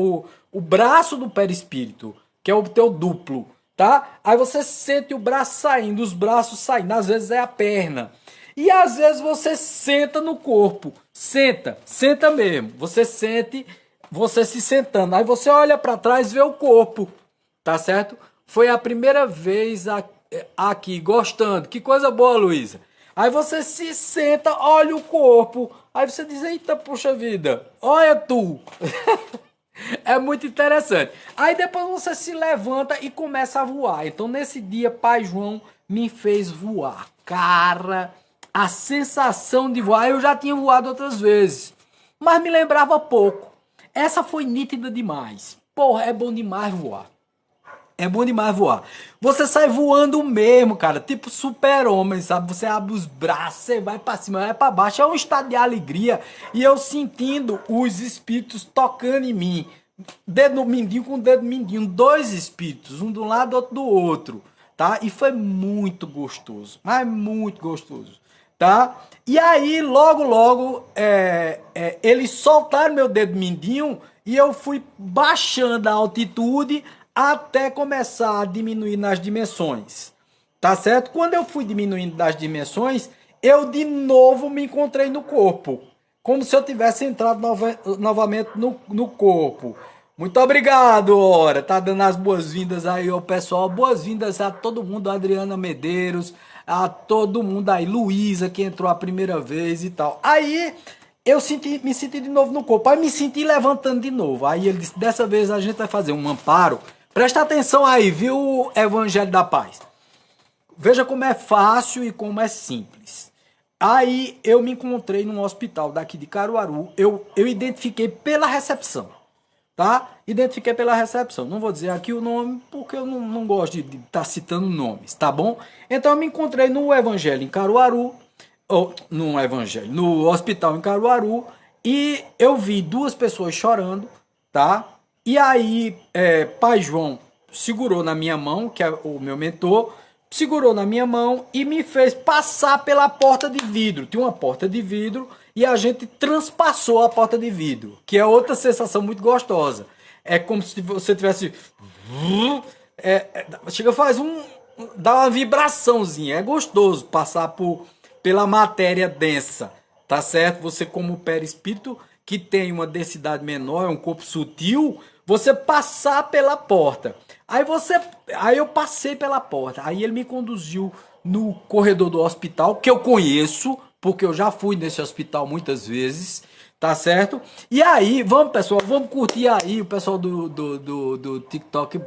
o braço do perispírito, que é o teu duplo, tá? Aí você sente o braço saindo, os braços saindo, às vezes é a perna. E às vezes você senta no corpo, senta mesmo. Você sente, você se sentando. Aí você olha para trás e vê o corpo, tá certo? Foi a primeira vez aqui gostando. Que coisa boa, Luísa. Aí você se senta, olha o corpo. Aí você diz, eita, puxa vida, olha tu. É muito interessante. Aí depois você se levanta e começa a voar. Então nesse dia, Pai João me fez voar. Cara, a sensação de voar, eu já tinha voado outras vezes, mas me lembrava pouco. Essa foi nítida demais. Porra, é bom demais voar. É bom demais voar. Você sai voando mesmo, cara. Tipo super-homem, sabe? Você abre os braços, você vai pra cima, vai pra baixo. É um estado de alegria. E eu sentindo os espíritos tocando em mim. Dedo mindinho com dedo mindinho. Dois espíritos, um do lado, outro do outro. Tá? E foi muito gostoso. Mas muito gostoso. Tá? E aí, logo, eles soltaram meu dedo mindinho e eu fui baixando a altitude até começar a diminuir nas dimensões. Tá certo? Quando eu fui diminuindo das dimensões, eu de novo me encontrei no corpo. Como se eu tivesse entrado novamente no corpo. Muito obrigado, ora. Tá dando as boas-vindas aí ao pessoal. Boas-vindas a todo mundo, a Adriana Medeiros, a todo mundo aí, Luísa, que entrou a primeira vez e tal. Aí me senti de novo no corpo. Aí me senti levantando de novo. Aí ele disse, dessa vez a gente vai fazer um amparo. Presta atenção aí, viu, Evangelho da Paz? Veja como é fácil e como é simples. Aí eu me encontrei num hospital daqui de Caruaru. Eu identifiquei pela recepção, tá? Identifiquei pela recepção. Não vou dizer aqui o nome porque eu não gosto de estar citando nomes, tá bom? Então eu me encontrei no Evangelho em Caruaru, ou no hospital em Caruaru, e eu vi duas pessoas chorando, tá? E aí, Pai João segurou na minha mão, que é o meu mentor, segurou na minha mão e me fez passar pela porta de vidro. Tinha uma porta de vidro e a gente transpassou a porta de vidro, que é outra sensação muito gostosa. É como se você tivesse... chega, faz dá uma vibraçãozinha. É gostoso passar pela matéria densa, tá certo? Você como perispírito que tem uma densidade menor, é um corpo sutil, você passar pela porta. Aí eu passei pela porta. Aí ele me conduziu no corredor do hospital, que eu conheço, porque eu já fui nesse hospital muitas vezes, tá certo? E aí, vamos pessoal, vamos curtir aí, o pessoal do TikTok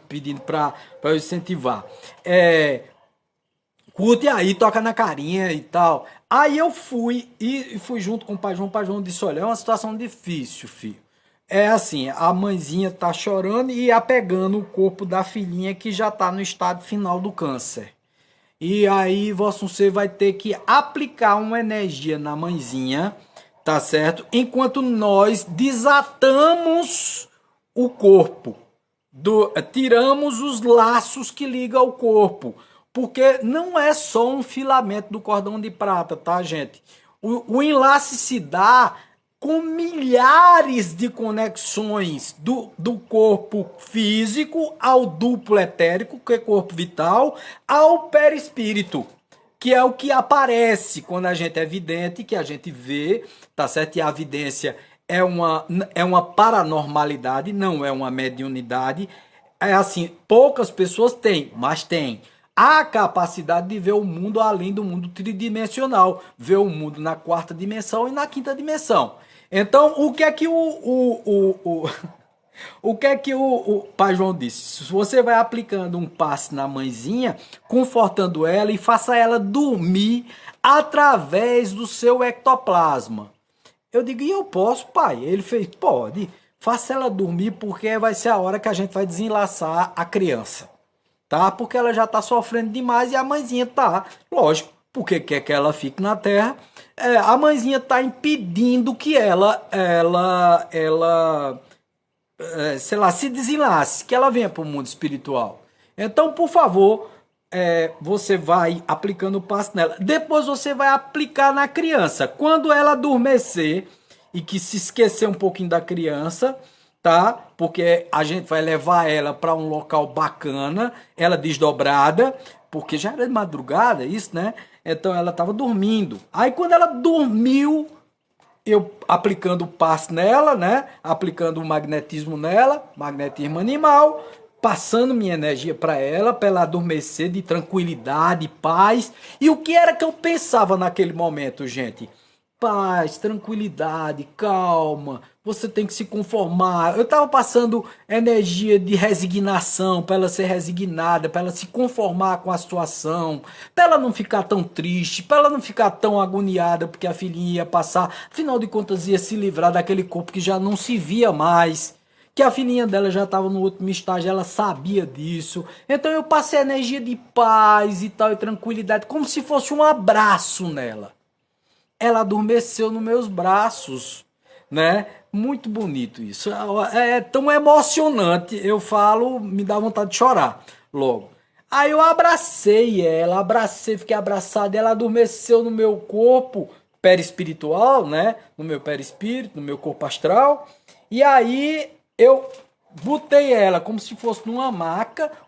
pedindo pra eu incentivar. Curte aí, toca na carinha e tal. Aí eu fui e fui junto com o pai João. O pai João disse: Olha, é uma situação difícil, filho. É assim, a mãezinha tá chorando e apegando o corpo da filhinha que já tá no estado final do câncer. E aí, você vai ter que aplicar uma energia na mãezinha, tá certo? Enquanto nós desatamos o corpo tiramos os laços que ligam ao corpo, porque não é só um filamento do cordão de prata, tá, gente? O enlace se dá com milhares de conexões do corpo físico ao duplo etérico, que é corpo vital, ao perispírito, que é o que aparece quando a gente é vidente, que a gente vê, tá certo? E a evidência é uma paranormalidade, não é uma mediunidade. É assim, poucas pessoas têm, mas têm a capacidade de ver o mundo além do mundo tridimensional, ver o mundo na quarta dimensão e na quinta dimensão. Então, o que é que o que é que o pai João disse? Se você vai aplicando um passe na mãezinha, confortando ela e faça ela dormir através do seu ectoplasma. Eu digo, e eu posso, pai? Ele fez, pode. Faça ela dormir porque vai ser a hora que a gente vai desenlaçar a criança, tá? Porque ela já tá sofrendo demais e a mãezinha tá, lógico, porque quer que ela fique na terra. A mãezinha tá impedindo que sei lá, se desenlace, que ela venha para o mundo espiritual. Então, por favor, você vai aplicando o passo nela. Depois você vai aplicar na criança. Quando ela adormecer e que se esquecer um pouquinho da criança, tá? Porque a gente vai levar ela para um local bacana, ela desdobrada, porque já era de madrugada, isso, né? Então ela estava dormindo. Aí quando ela dormiu, eu aplicando o passe nela, né? Aplicando o magnetismo nela, magnetismo animal, passando minha energia para ela adormecer de tranquilidade, paz. E o que era que eu pensava naquele momento, gente? Paz, tranquilidade, calma. Você tem que se conformar. Eu estava passando energia de resignação para ela ser resignada, para ela se conformar com a situação, para ela não ficar tão triste, para ela não ficar tão agoniada porque a filhinha ia passar. Afinal de contas, ia se livrar daquele corpo que já não se via mais. Que a filhinha dela já estava no último estágio, ela sabia disso. Então eu passei energia de paz e tal, e tranquilidade, como se fosse um abraço nela. Ela adormeceu nos meus braços, né? Muito bonito isso. É tão emocionante. Eu falo, me dá vontade de chorar logo. Aí eu abracei ela, abracei, fiquei abraçado, ela adormeceu no meu corpo perispiritual, né? No meu perispírito, no meu corpo astral. E aí eu botei ela como se fosse numa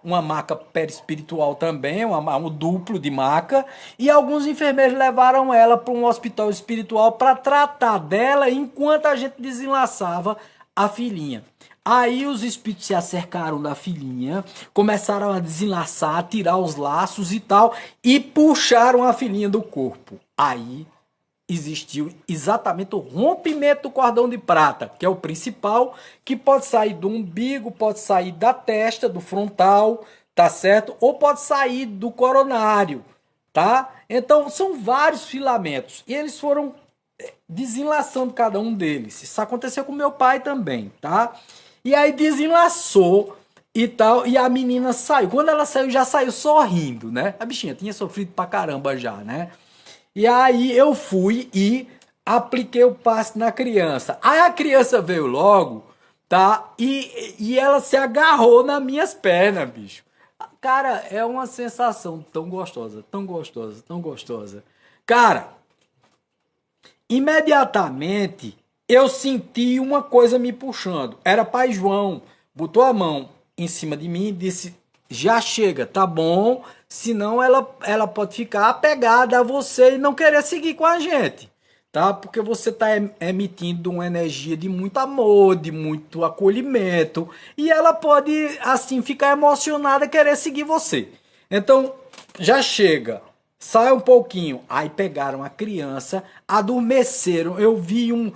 uma maca perispiritual também, um duplo de maca, e alguns enfermeiros levaram ela para um hospital espiritual para tratar dela enquanto a gente desenlaçava a filhinha. Aí os espíritos se acercaram da filhinha, começaram a desenlaçar, a tirar os laços e tal, e puxaram a filhinha do corpo. Aí existiu exatamente o rompimento do cordão de prata, que é o principal, que pode sair do umbigo, pode sair da testa, do frontal, tá certo? Ou pode sair do coronário, tá? Então são vários filamentos e eles foram desenlaçando cada um deles. Isso aconteceu com meu pai também, tá? E aí desenlaçou e tal, e a menina saiu. Quando ela saiu, já saiu sorrindo, né? A bichinha tinha sofrido pra caramba já, né? E aí eu fui e apliquei o passe na criança. Aí a criança veio logo, tá? E ela se agarrou nas minhas pernas, bicho. Cara, é uma sensação tão gostosa, tão gostosa, tão gostosa. Cara, imediatamente eu senti uma coisa me puxando. Era pai João, botou a mão em cima de mim e disse: já chega, tá bom, senão ela pode ficar apegada a você e não querer seguir com a gente, tá? Porque você está emitindo uma energia de muito amor, de muito acolhimento, e ela pode assim ficar emocionada, querer seguir você. Então, já chega, sai um pouquinho. Aí pegaram a criança, adormeceram. Eu vi um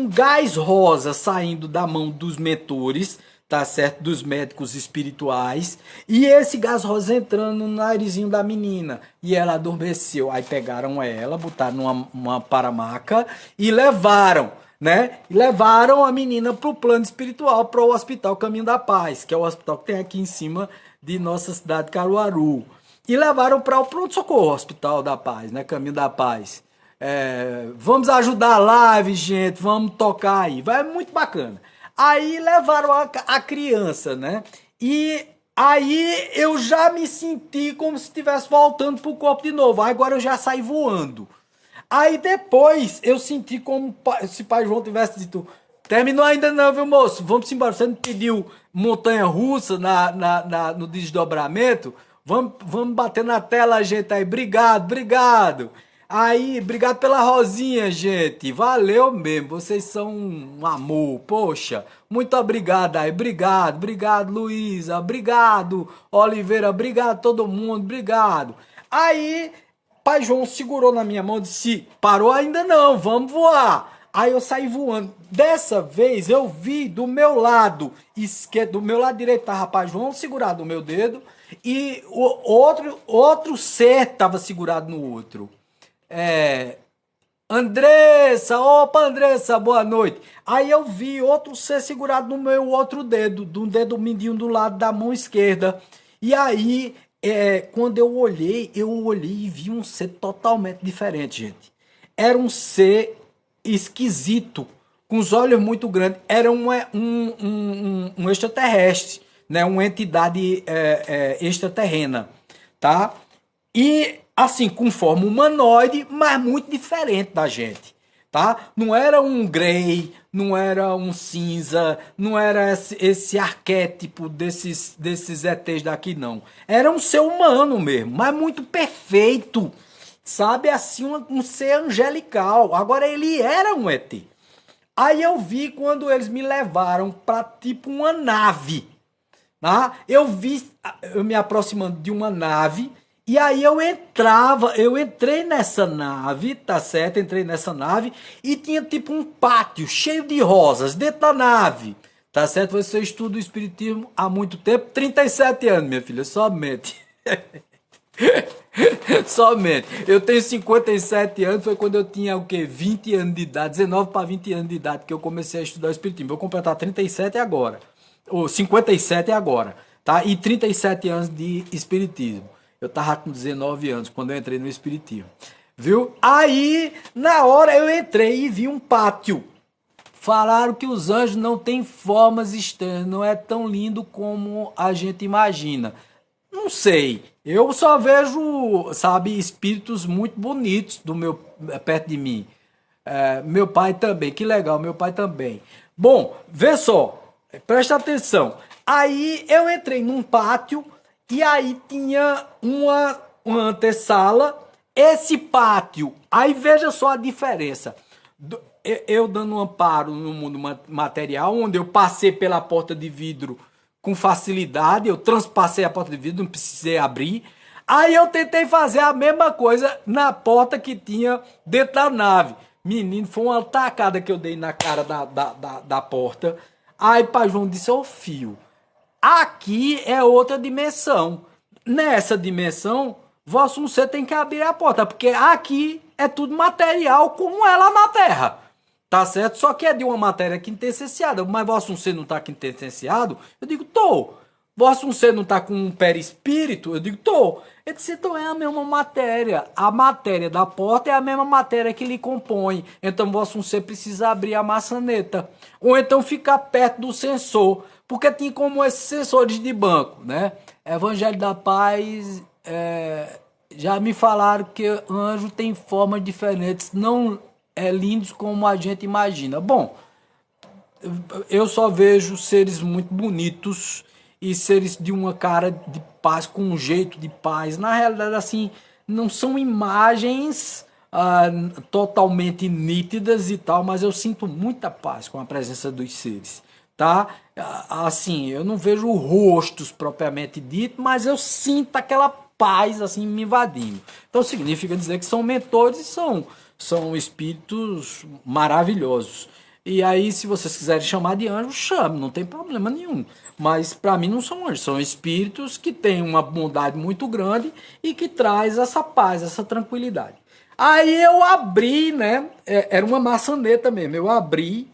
gás rosa saindo da mão dos mentores, tá certo? Dos médicos espirituais. E esse gás rosa entrando no narizinho da menina. E ela adormeceu. Aí pegaram ela, botaram numa uma paramaca e levaram, né? E levaram a menina pro plano espiritual, pro Hospital Caminho da Paz, que é o hospital que tem aqui em cima de nossa cidade, Caruaru. E levaram para o pronto-socorro, Hospital da Paz, né? Caminho da Paz. Vamos ajudar a live, gente, vamos tocar aí. Vai muito bacana. Aí levaram a criança, né? E aí eu já me senti como se estivesse voltando pro corpo de novo. Agora eu já saí voando. Aí depois eu senti como se o pai João tivesse dito: terminou ainda não, viu, moço? Vamos embora. Você não pediu montanha russa no desdobramento? Vamos bater na tela, gente aí. Obrigado, obrigado. Aí, obrigado pela rosinha, gente. Valeu mesmo. Vocês são um amor. Poxa, muito obrigado aí. Obrigado, obrigado, Luísa. Obrigado, Oliveira. Obrigado, todo mundo. Obrigado. Aí, pai João segurou na minha mão e disse: parou ainda não, vamos voar. Aí eu saí voando. Dessa vez eu vi do meu lado esquerdo, do meu lado direito tava pai João segurado no meu dedo e o outro ser tava segurado no outro. É, Andressa, opa Andressa, boa noite. Aí eu vi outro ser segurado no meu outro dedo, do dedo mindinho do lado da mão esquerda. E aí, quando eu olhei e vi um ser totalmente diferente, gente. Era um ser esquisito, com os olhos muito grandes. Era um extraterrestre, né? Uma entidade extraterrena, tá? E assim, com forma humanoide, mas muito diferente da gente, tá? Não era um grey, não era um cinza, não era esse arquétipo desses ETs daqui, não. Era um ser humano mesmo, mas muito perfeito, sabe? Assim, um ser angelical. Agora, ele era um ET. Aí eu vi quando eles me levaram para tipo uma nave, tá? Eu vi eu me aproximando de uma nave e aí eu entrei nessa nave, tá certo? Entrei nessa nave e tinha tipo um pátio cheio de rosas dentro da nave, tá certo? Você estuda o espiritismo há muito tempo, 37 anos, minha filha, somente. Somente. Eu tenho 57 anos, foi quando eu tinha o quê? 20 anos de idade, 19 para 20 anos de idade que eu comecei a estudar o espiritismo. Vou completar 37 agora. Ou 57 agora, tá? E 37 anos de espiritismo. Eu tava com 19 anos quando eu entrei no espiritismo. Viu? Aí, na hora eu entrei e vi um pátio. Falaram que os anjos não têm formas estranhas, não é tão lindo como a gente imagina. Não sei. Eu só vejo, sabe, espíritos muito bonitos do meu perto de mim. Meu pai também, que legal, meu pai também. Bom, vê só, presta atenção. Aí eu entrei num pátio e aí tinha uma antessala. Esse pátio, aí veja só a diferença. Eu dando um amparo no mundo material, onde eu passei pela porta de vidro com facilidade, eu transpassei a porta de vidro, não precisei abrir. Aí eu tentei fazer a mesma coisa na porta que tinha dentro da nave. Menino, foi uma tacada que eu dei na cara da porta. Aí pai João disse: ô filho, aqui é outra dimensão. Nessa dimensão, você tem que abrir a porta, porque aqui é tudo material como é lá na Terra. Tá certo? Só que é de uma matéria quintessenciada. Mas você não tá quintessenciado? Eu digo: tô. Você não tá com um perispírito? Eu digo: tô. Ele disse: então é a mesma matéria. A matéria da porta é a mesma matéria que lhe compõe. Então você precisa abrir a maçaneta. Ou então ficar perto do sensor. Porque tem como esses sensores de banco, né? Evangelho da Paz, já me falaram que anjo tem formas diferentes, não lindos como a gente imagina. Bom, eu só vejo seres muito bonitos e seres de uma cara de paz, com um jeito de paz. Na realidade, assim, não são imagens ah, totalmente nítidas e tal, mas eu sinto muita paz com a presença dos seres, tá? Assim, eu não vejo rostos propriamente dito, mas eu sinto aquela paz assim me invadindo. Então significa dizer que são mentores e são espíritos maravilhosos. E aí, se vocês quiserem chamar de anjo, chame, não tem problema nenhum. Mas para mim não são anjos, são espíritos que têm uma bondade muito grande e que traz essa paz, essa tranquilidade. Aí eu abri, né? Era uma maçaneta mesmo. Eu abri,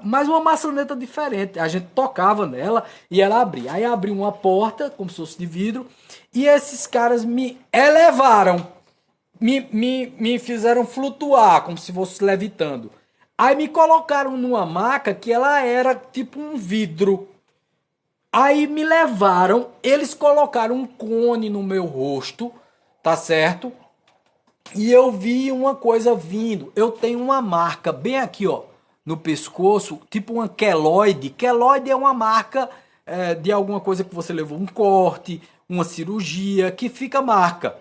mas uma maçaneta diferente. A gente tocava nela e ela abria. Aí abriu uma porta, como se fosse de vidro, e esses caras me elevaram, me fizeram flutuar, como se fosse levitando. Aí me colocaram numa maca que ela era tipo um vidro. Aí me levaram, eles colocaram um cone no meu rosto, tá certo? E eu vi uma coisa vindo. Eu tenho uma marca bem aqui, ó, no pescoço, tipo uma queloide. Queloide é uma marca de alguma coisa que você levou um corte, uma cirurgia, que fica marca.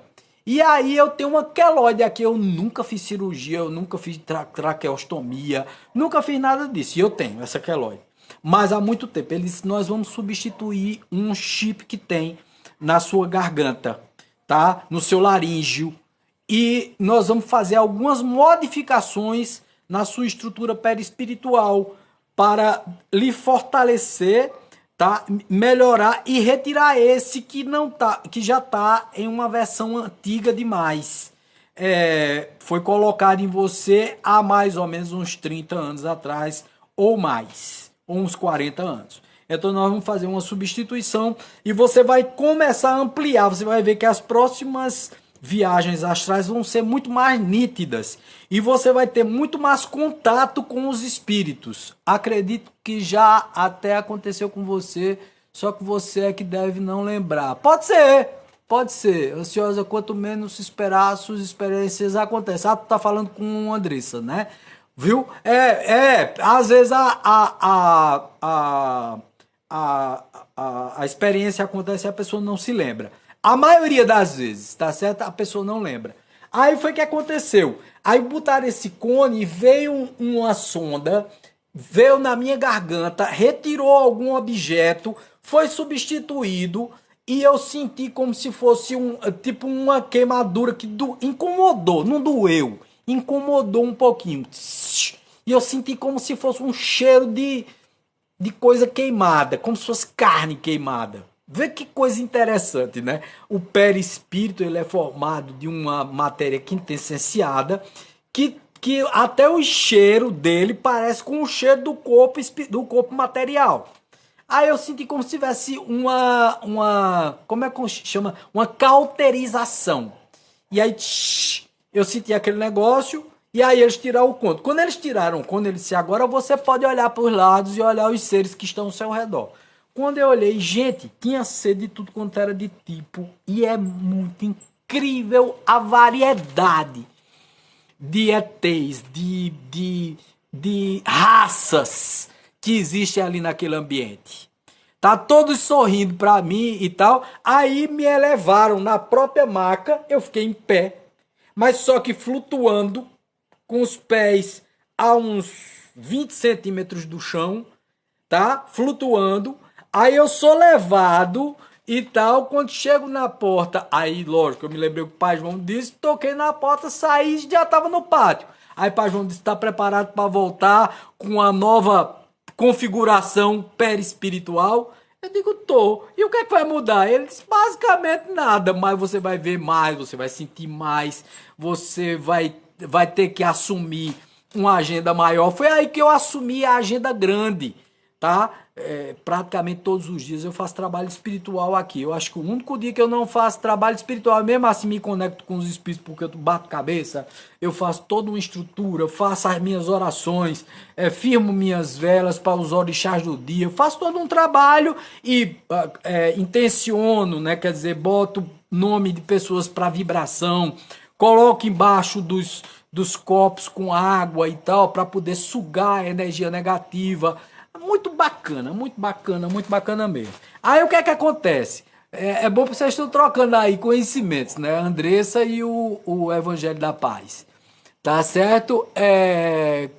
E aí eu tenho uma queloide aqui. Eu nunca fiz cirurgia, eu nunca fiz traqueostomia, nunca fiz nada disso. E eu tenho essa queloide. Mas há muito tempo. Eles, nós vamos substituir um chip que tem na sua garganta, tá? No seu laríngeo, e nós vamos fazer algumas modificações na sua estrutura perispiritual para lhe fortalecer, tá? Melhorar e retirar esse que não tá, que já está em uma versão antiga demais. Foi colocado em você há mais ou menos uns 30 anos atrás ou mais, ou uns 40 anos. Então nós vamos fazer uma substituição e você vai começar a ampliar, você vai ver que as próximas viagens astrais vão ser muito mais nítidas e você vai ter muito mais contato com os espíritos. Acredito que já até aconteceu com você, só que você é que deve não lembrar. Pode ser, pode ser. Ansiosa, quanto menos esperar, suas experiências acontecem. Ah, tu tá falando com Andressa, né? Viu? Às vezes a experiência acontece e a pessoa não se lembra. A maioria das vezes, tá certo? A pessoa não lembra. Aí foi que aconteceu. Aí botaram esse cone, veio uma sonda, veio na minha garganta, retirou algum objeto, foi substituído e eu senti como se fosse tipo uma queimadura que incomodou, não doeu, incomodou um pouquinho. E eu senti como se fosse um cheiro de coisa queimada, como se fosse carne queimada. Vê que coisa interessante, né? O perispírito ele é formado de uma matéria quintessenciada que até o cheiro dele parece com o cheiro do corpo material. Aí eu senti como se tivesse como é que chama? Uma cauterização. E aí eu senti aquele negócio e aí eles tiraram o conto. Quando eles tiraram o conto, eles disseram, agora você pode olhar para os lados e olhar os seres que estão ao seu redor. Quando eu olhei, gente, tinha sede de tudo quanto era de tipo. E é muito incrível a variedade de ETs, de raças que existe ali naquele ambiente. Tá todos sorrindo pra mim e tal. Aí me elevaram na própria maca, eu fiquei em pé, mas só que flutuando, com os pés a uns 20 centímetros do chão, tá? Flutuando. Aí eu sou levado e tal. Quando chego na porta, aí, lógico, eu me lembrei o que o Pai João disse, toquei na porta, saí e já tava no pátio. Aí o Pai João disse, tá preparado para voltar com a nova configuração perispiritual? Eu digo, tô. E o que é que vai mudar? Ele disse, basicamente nada, mas você vai ver mais, você vai sentir mais, você vai ter que assumir uma agenda maior. Foi aí que eu assumi a agenda grande, tá? Praticamente todos os dias eu faço trabalho espiritual aqui. Eu acho que o único dia que eu não faço trabalho espiritual, mesmo assim me conecto com os espíritos porque eu bato cabeça, eu faço toda uma estrutura, faço as minhas orações, firmo minhas velas para os orixás do dia, eu faço todo um trabalho e intenciono, né? Quer dizer, boto nome de pessoas para vibração, coloco embaixo dos copos com água e tal, para poder sugar a energia negativa. Muito bacana, muito bacana, muito bacana mesmo. Aí o que é que acontece? É bom que vocês estão trocando aí conhecimentos, né? A Andressa e o Evangelho da Paz. Tá certo?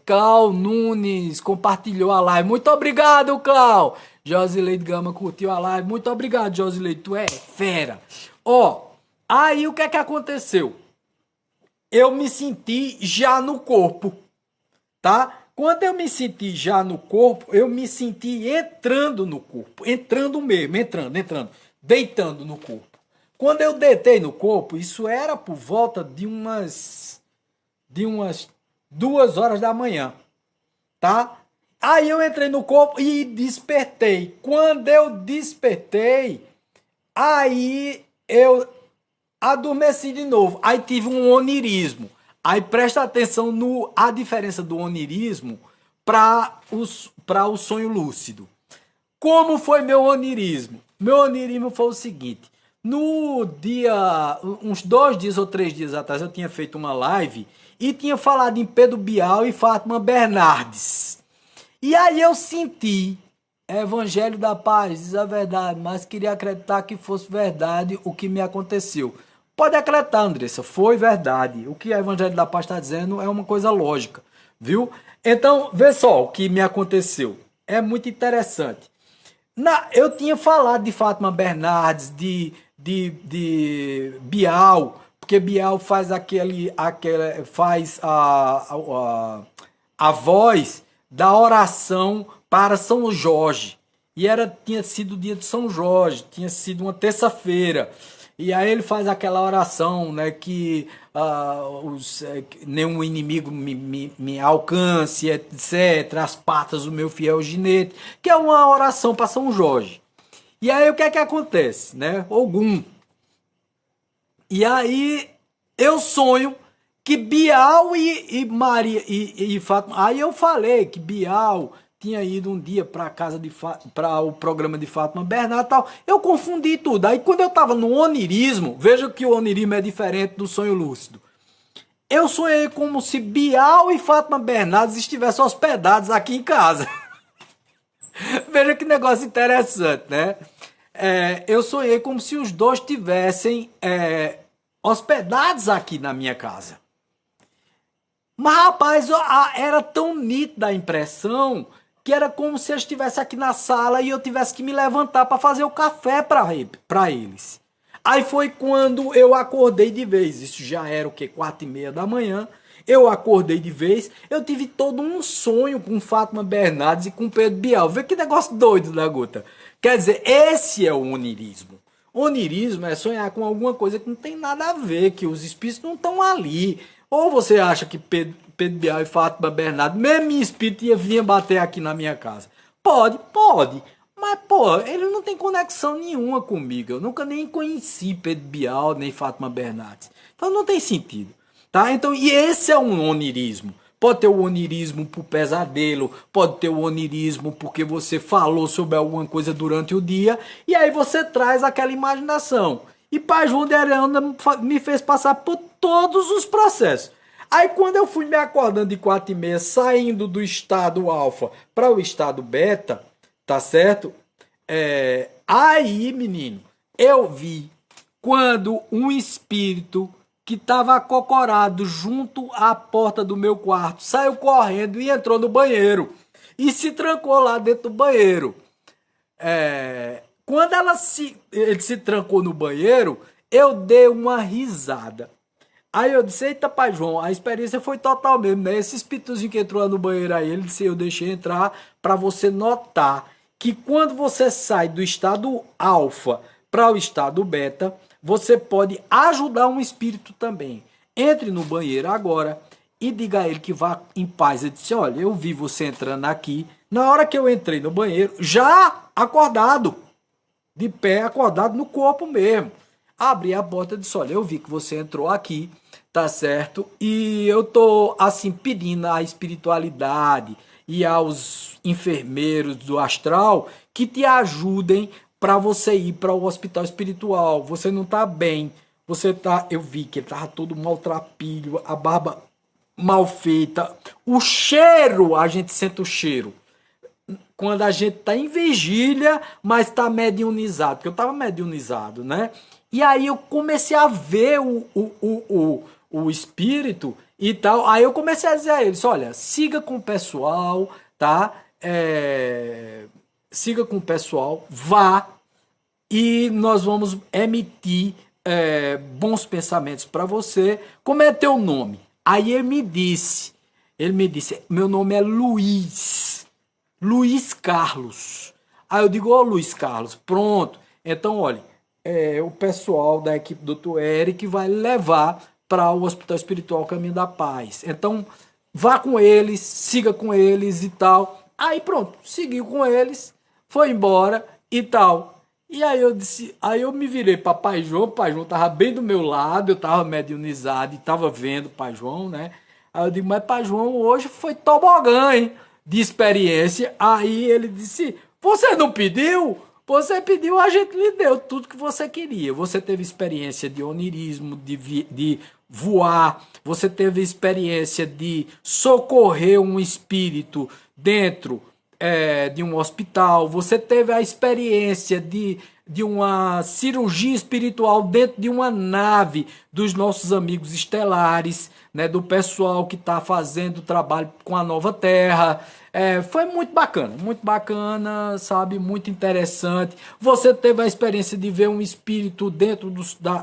Clau Nunes compartilhou a live. Muito obrigado, Clau. Josileide Gama curtiu a live. Muito obrigado, Josileide. Tu é fera. Ó, aí o que é que aconteceu? Eu me senti já no corpo, tá? Quando eu me senti já no corpo, eu me senti entrando no corpo, entrando mesmo, entrando, deitando no corpo. Quando eu deitei no corpo, isso era por volta de umas 2 horas da manhã, tá? Aí eu entrei no corpo e despertei. Quando eu despertei, aí eu adormeci de novo. Aí tive um onirismo. Aí presta atenção no a diferença do onirismo para o sonho lúcido. Como foi meu onirismo? Meu onirismo foi o seguinte: no dia, uns 2 dias ou 3 dias atrás, eu tinha feito uma live e tinha falado em Pedro Bial e Fátima Bernardes. E aí eu senti, Evangelho da Paz, diz a verdade, mas queria acreditar que fosse verdade o que me aconteceu. Pode acreditar, Andressa, foi verdade. O que o Evangelho da Paz está dizendo é uma coisa lógica, viu? Então, vê só o que me aconteceu. É muito interessante. Eu tinha falado de Fátima Bernardes, de Bial, porque Bial faz faz a voz da oração para São Jorge. E tinha sido o dia de São Jorge, tinha sido uma terça-feira. E aí ele faz aquela oração, né, que que nenhum inimigo me alcance, etc. As patas do meu fiel ginete, que é uma oração para São Jorge. E aí o que é que acontece, né? Ogum. E aí eu sonho que Bial e Maria e Fátima. Aí eu falei que Bial tinha ido um dia para casa para o programa de Fátima Bernardo e tal. Eu confundi tudo. Aí quando eu tava no onirismo, veja que o onirismo é diferente do sonho lúcido. Eu sonhei como se Bial e Fátima Bernardes estivessem hospedados aqui em casa. Veja que negócio interessante, né? Eu sonhei como se os dois tivessem hospedados aqui na minha casa. Mas, rapaz, era tão nítida a impressão que era como se eu estivesse aqui na sala e eu tivesse que me levantar para fazer o café para eles. Aí foi quando eu acordei de vez. Isso já era o quê? 4h30 da manhã. Eu acordei de vez. Eu tive todo um sonho com Fátima Bernardes e com Pedro Bial. Vê que negócio doido da gota. Quer dizer, esse é o onirismo. Onirismo é sonhar com alguma coisa que não tem nada a ver, que os espíritos não estão ali. Ou você acha que Pedro Bial e Fátima Bernardo, mesmo em espírito, ia vir bater aqui na minha casa? Pode, pode. Mas, pô, ele não tem conexão nenhuma comigo. Eu nunca nem conheci Pedro Bial, nem Fátima Bernardes. Então não tem sentido. Tá? Então, e esse é um onirismo. Pode ter o onirismo por pesadelo, pode ter o onirismo porque você falou sobre alguma coisa durante o dia, e aí você traz aquela imaginação. E Pai João de Ariana me fez passar por todos os processos. Aí quando eu fui me acordando de 4h30, saindo do estado alfa para o estado beta, tá certo? Aí, menino, eu vi quando um espírito que estava acocorado junto à porta do meu quarto saiu correndo e entrou no banheiro e se trancou lá dentro do banheiro. Quando ele se trancou no banheiro, eu dei uma risada. Aí eu disse, eita, Pai João, a experiência foi total mesmo, né? Esse espíritozinho que entrou lá no banheiro aí, ele disse, eu deixei entrar para você notar que quando você sai do estado alfa para o estado beta, você pode ajudar um espírito também. Entre no banheiro agora e diga a ele que vá em paz. Ele disse, olha, eu vi você entrando aqui. Na hora que eu entrei no banheiro, já acordado, de pé, acordado no corpo mesmo. Abri a porta e disse, olha, eu vi que você entrou aqui, tá certo? E eu tô, assim, pedindo à espiritualidade e aos enfermeiros do astral que te ajudem para você ir para o hospital espiritual. Você não tá bem. Você tá, eu vi que ele tava todo maltrapilho, a barba mal feita. O cheiro, a gente sente o cheiro quando a gente tá em vigília, mas tá mediunizado, porque eu tava mediunizado, né? E aí eu comecei a ver o espírito e tal. Aí eu comecei a dizer a eles, olha, siga com o pessoal, tá? Siga com o pessoal, vá e nós vamos emitir bons pensamentos para você. Como é teu nome? Aí ele me disse, meu nome é Luiz, Luiz Carlos. Aí eu digo, ô Luiz Carlos, pronto. Então, olha, o pessoal da equipe do Dr. Eric vai levar para o Hospital Espiritual Caminho da Paz. Então, vá com eles, siga com eles e tal. Aí pronto, seguiu com eles, foi embora e tal. E aí eu disse, aí eu me virei para o Pai João tava bem do meu lado, eu tava mediunizado e tava vendo o Pai João, né? Aí eu digo, mas Pai João hoje foi tobogã, hein? De experiência. Aí ele disse, você não pediu? Você pediu, a gente lhe deu tudo que você queria. Você teve experiência de onirismo, de voar, você teve experiência de socorrer um espírito dentro de um hospital, você teve a experiência de uma cirurgia espiritual dentro de uma nave dos nossos amigos estelares, né, do pessoal que está fazendo trabalho com a Nova Terra. Foi muito bacana, sabe? Muito interessante. Você teve a experiência de ver um espírito dentro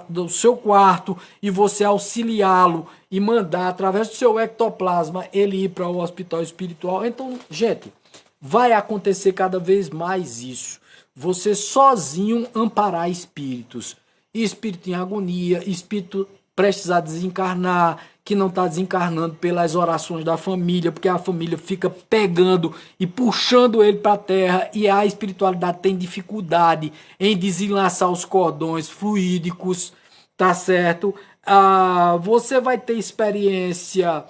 do seu quarto e você auxiliá-lo e mandar, através do seu ectoplasma, ele ir para o hospital espiritual. Então, gente, vai acontecer cada vez mais isso. Você sozinho amparar espíritos. Espírito em agonia, espírito prestes a desencarnar, que não está desencarnando pelas orações da família, porque a família fica pegando e puxando ele para a terra e a espiritualidade tem dificuldade em desenlaçar os cordões fluídicos, tá certo? Você vai ter experiência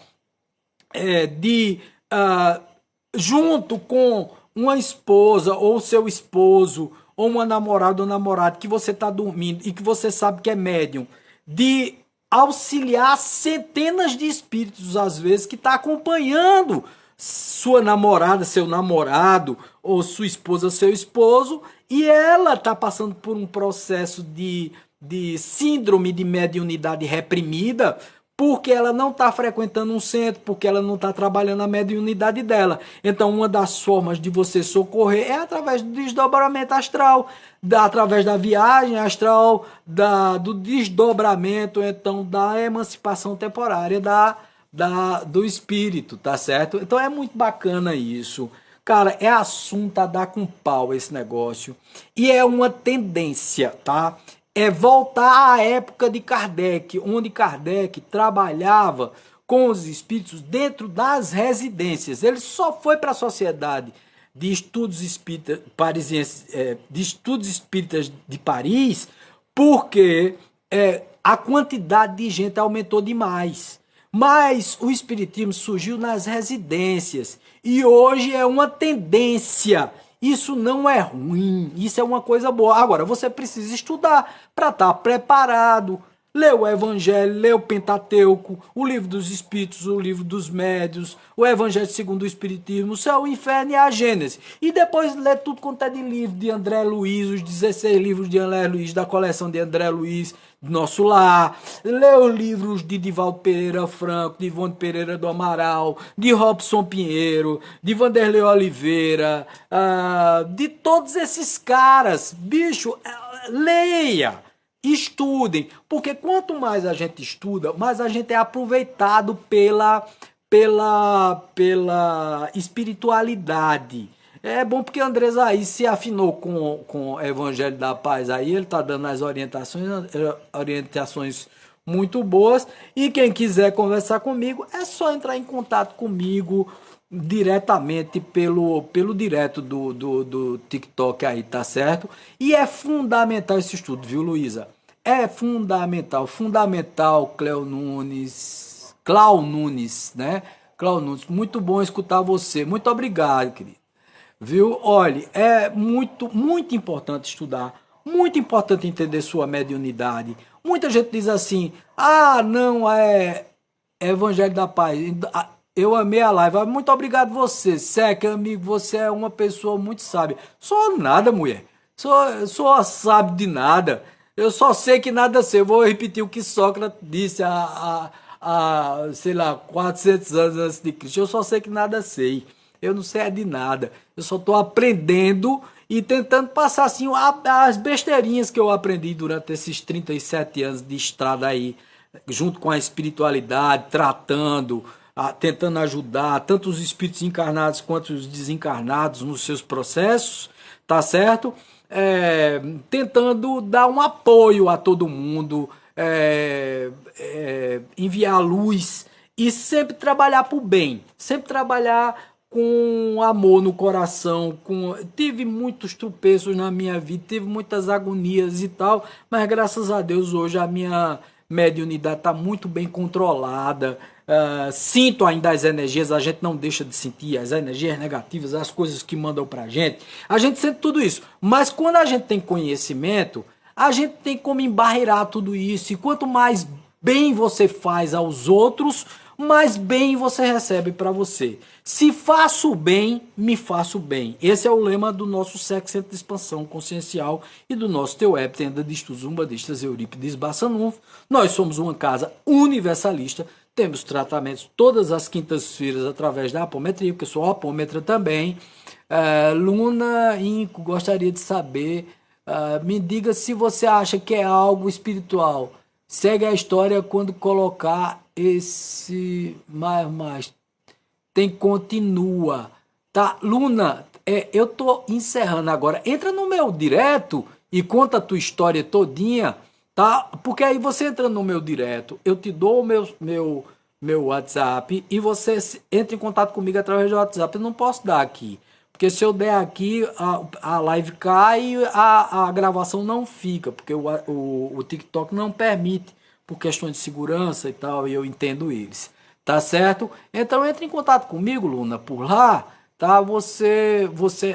de junto com uma esposa ou seu esposo ou uma namorada ou namorado que você está dormindo e que você sabe que é médium, de auxiliar centenas de espíritos às vezes que está acompanhando sua namorada, seu namorado ou sua esposa, seu esposo, e ela está passando por um processo de síndrome de mediunidade reprimida porque ela não está frequentando um centro, porque ela não está trabalhando a mediunidade dela. Então, uma das formas de você socorrer é através do desdobramento astral, através da viagem astral, do desdobramento, então, da emancipação temporária do espírito, tá certo? Então, é muito bacana isso. Cara, é assunto a dar com pau esse negócio. E é uma tendência, tá? É voltar à época de Kardec, onde Kardec trabalhava com os espíritos dentro das residências. Ele só foi para a sociedade de estudos espíritas de Paris porque a quantidade de gente aumentou demais. Mas o espiritismo surgiu nas residências e hoje é uma tendência. Isso não é ruim, isso é uma coisa boa. Agora, você precisa estudar para estar preparado. Ler o Evangelho, ler o Pentateuco, o Livro dos Espíritos, o Livro dos Médios, o Evangelho segundo o Espiritismo, o Céu, o Inferno e a Gênese. E depois ler tudo quanto é de livro de André Luiz, os 16 livros de André Luiz, da coleção de André Luiz, Nosso Lar. Ler os livros de Divaldo Pereira Franco, de Ivone Pereira do Amaral, de Robson Pinheiro, de Vanderlei Oliveira, de todos esses caras. Bicho, leia! Estudem, porque quanto mais a gente estuda, mais a gente é aproveitado pela espiritualidade. É bom porque Andrés aí se afinou com o Evangelho da Paz aí, ele tá dando as orientações muito boas. E quem quiser conversar comigo, é só entrar em contato comigo diretamente pelo direto do TikTok aí, tá certo? E é fundamental esse estudo, viu, Luísa? É fundamental, Clau Nunes, né? Clau Nunes, muito bom escutar você. Muito obrigado, querido. Viu? Olha, é muito importante estudar, muito importante entender sua mediunidade. Muita gente diz assim: ah, não, Evangelho da Paz. Eu amei a live. Muito obrigado você, Seca, amigo. Você é uma pessoa muito sábia. Sou nada, mulher. Sou sábio de nada. Eu só sei que nada sei. Eu vou repetir o que Sócrates disse sei lá, 400 anos antes de Cristo. Eu só sei que nada sei. Eu não sei de nada. Eu só estou aprendendo e tentando passar assim as besteirinhas que eu aprendi durante esses 37 anos de estrada aí, junto com a espiritualidade, tratando, tentando ajudar tanto os espíritos encarnados quanto os desencarnados nos seus processos, tá certo? Tentando dar um apoio a todo mundo, enviar luz e sempre trabalhar por bem, sempre trabalhar com amor no coração. Tive muitos tropeços na minha vida, tive muitas agonias e tal, mas graças a Deus hoje a minha mediunidade está muito bem controlada. Sinto ainda as energias, a gente não deixa de sentir as energias negativas, as coisas que mandam pra gente. A gente sente tudo isso, mas quando a gente tem conhecimento, a gente tem como embarrear tudo isso. E quanto mais bem você faz aos outros, mais bem você recebe para você. Se faço bem, me faço bem. Esse é o lema do nosso SEC Centro de Expansão Consciencial e do nosso TEUEP, Tenda de Estudos Umbandistas Eurípides Bassanufo. Nós somos uma casa universalista, temos tratamentos todas as quintas-feiras através da apometria, porque eu sou apômetra também. Luna Inco, gostaria de saber, me diga se você acha que é algo espiritual. Segue a história quando colocar esse mais. Tem continua. Tá, Luna, eu tô encerrando agora. Entra no meu direto e conta a tua história todinha, tá? Porque aí você entra no meu direto, eu te dou o meu WhatsApp e você entra em contato comigo através do WhatsApp. Eu não posso dar aqui. Porque se eu der aqui, a live cai e a gravação não fica, porque o TikTok não permite, por questões de segurança e tal, e eu entendo eles. Tá certo? Então entre em contato comigo, Luna, por lá, tá?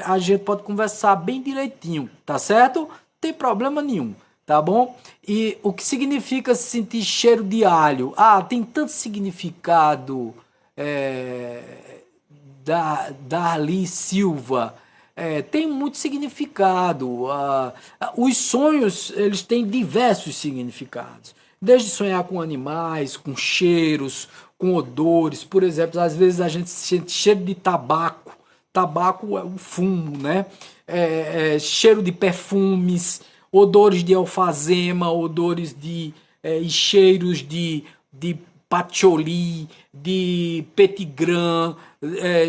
A gente pode conversar bem direitinho, tá certo? Não tem problema nenhum, tá bom? E o que significa sentir cheiro de alho? Tem tanto significado. Darli Silva, tem muito significado. Os sonhos, eles têm diversos significados. Desde sonhar com animais, com cheiros, com odores. Por exemplo, às vezes a gente sente cheiro de tabaco. Tabaco é um fumo, né? Cheiro de perfumes, odores de alfazema, odores e cheiros de patchouli, de petigram,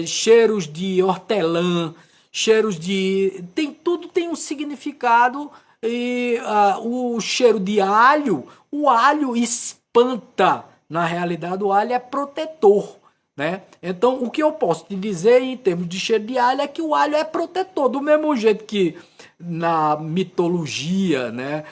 cheiros de hortelã, cheiros de... Tudo tem um significado. E o cheiro de alho, o alho espanta. Na realidade, o alho é protetor, né? Então, o que eu posso te dizer em termos de cheiro de alho é que o alho é protetor. Do mesmo jeito que na mitologia, né,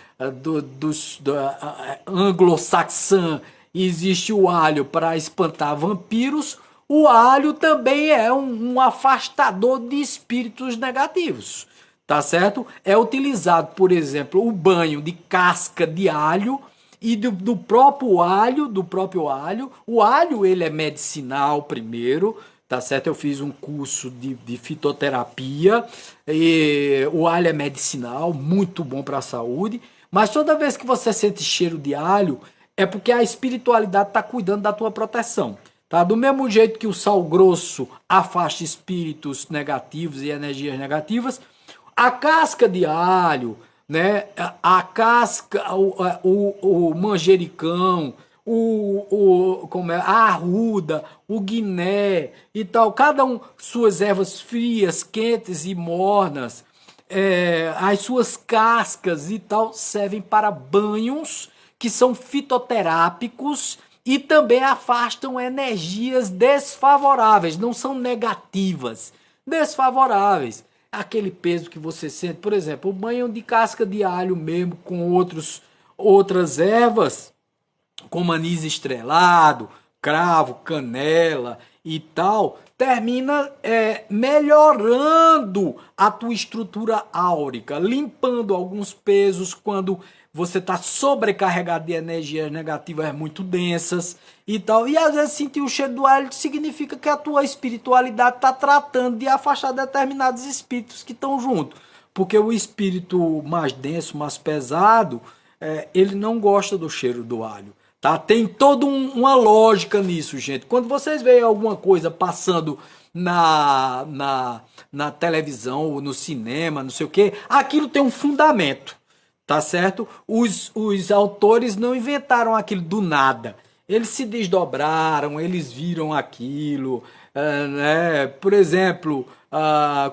anglo-saxã, existe o alho para espantar vampiros, o alho também é um afastador de espíritos negativos, tá certo? É utilizado, por exemplo, o banho de casca de alho e do próprio alho. O alho, ele é medicinal primeiro, tá certo? Eu fiz um curso de fitoterapia e o alho é medicinal, muito bom para a saúde. Mas toda vez que você sente cheiro de alho, é porque a espiritualidade está cuidando da tua proteção. Tá? Do mesmo jeito que o sal grosso afasta espíritos negativos e energias negativas, a casca de alho, né? A casca, o manjericão, a arruda, o guiné e tal, cada um suas ervas frias, quentes e mornas, as suas cascas e tal servem para banhos que são fitoterápicos e também afastam energias desfavoráveis, não são negativas, desfavoráveis. Aquele peso que você sente, por exemplo, o banho de casca de alho mesmo com outras ervas, como anis estrelado, cravo, canela e tal, termina melhorando a tua estrutura áurica, limpando alguns pesos quando você está sobrecarregado de energias negativas muito densas e tal. E às vezes sentir o cheiro do alho significa que a tua espiritualidade está tratando de afastar determinados espíritos que estão junto. Porque o espírito mais denso, mais pesado, ele não gosta do cheiro do alho. tá? Tem toda uma lógica nisso, gente. Quando vocês veem alguma coisa passando na, na, na televisão ou no cinema, não sei o que, aquilo tem um fundamento, tá certo? Os autores não inventaram aquilo do nada. Eles se desdobraram, eles viram aquilo, né? Por exemplo,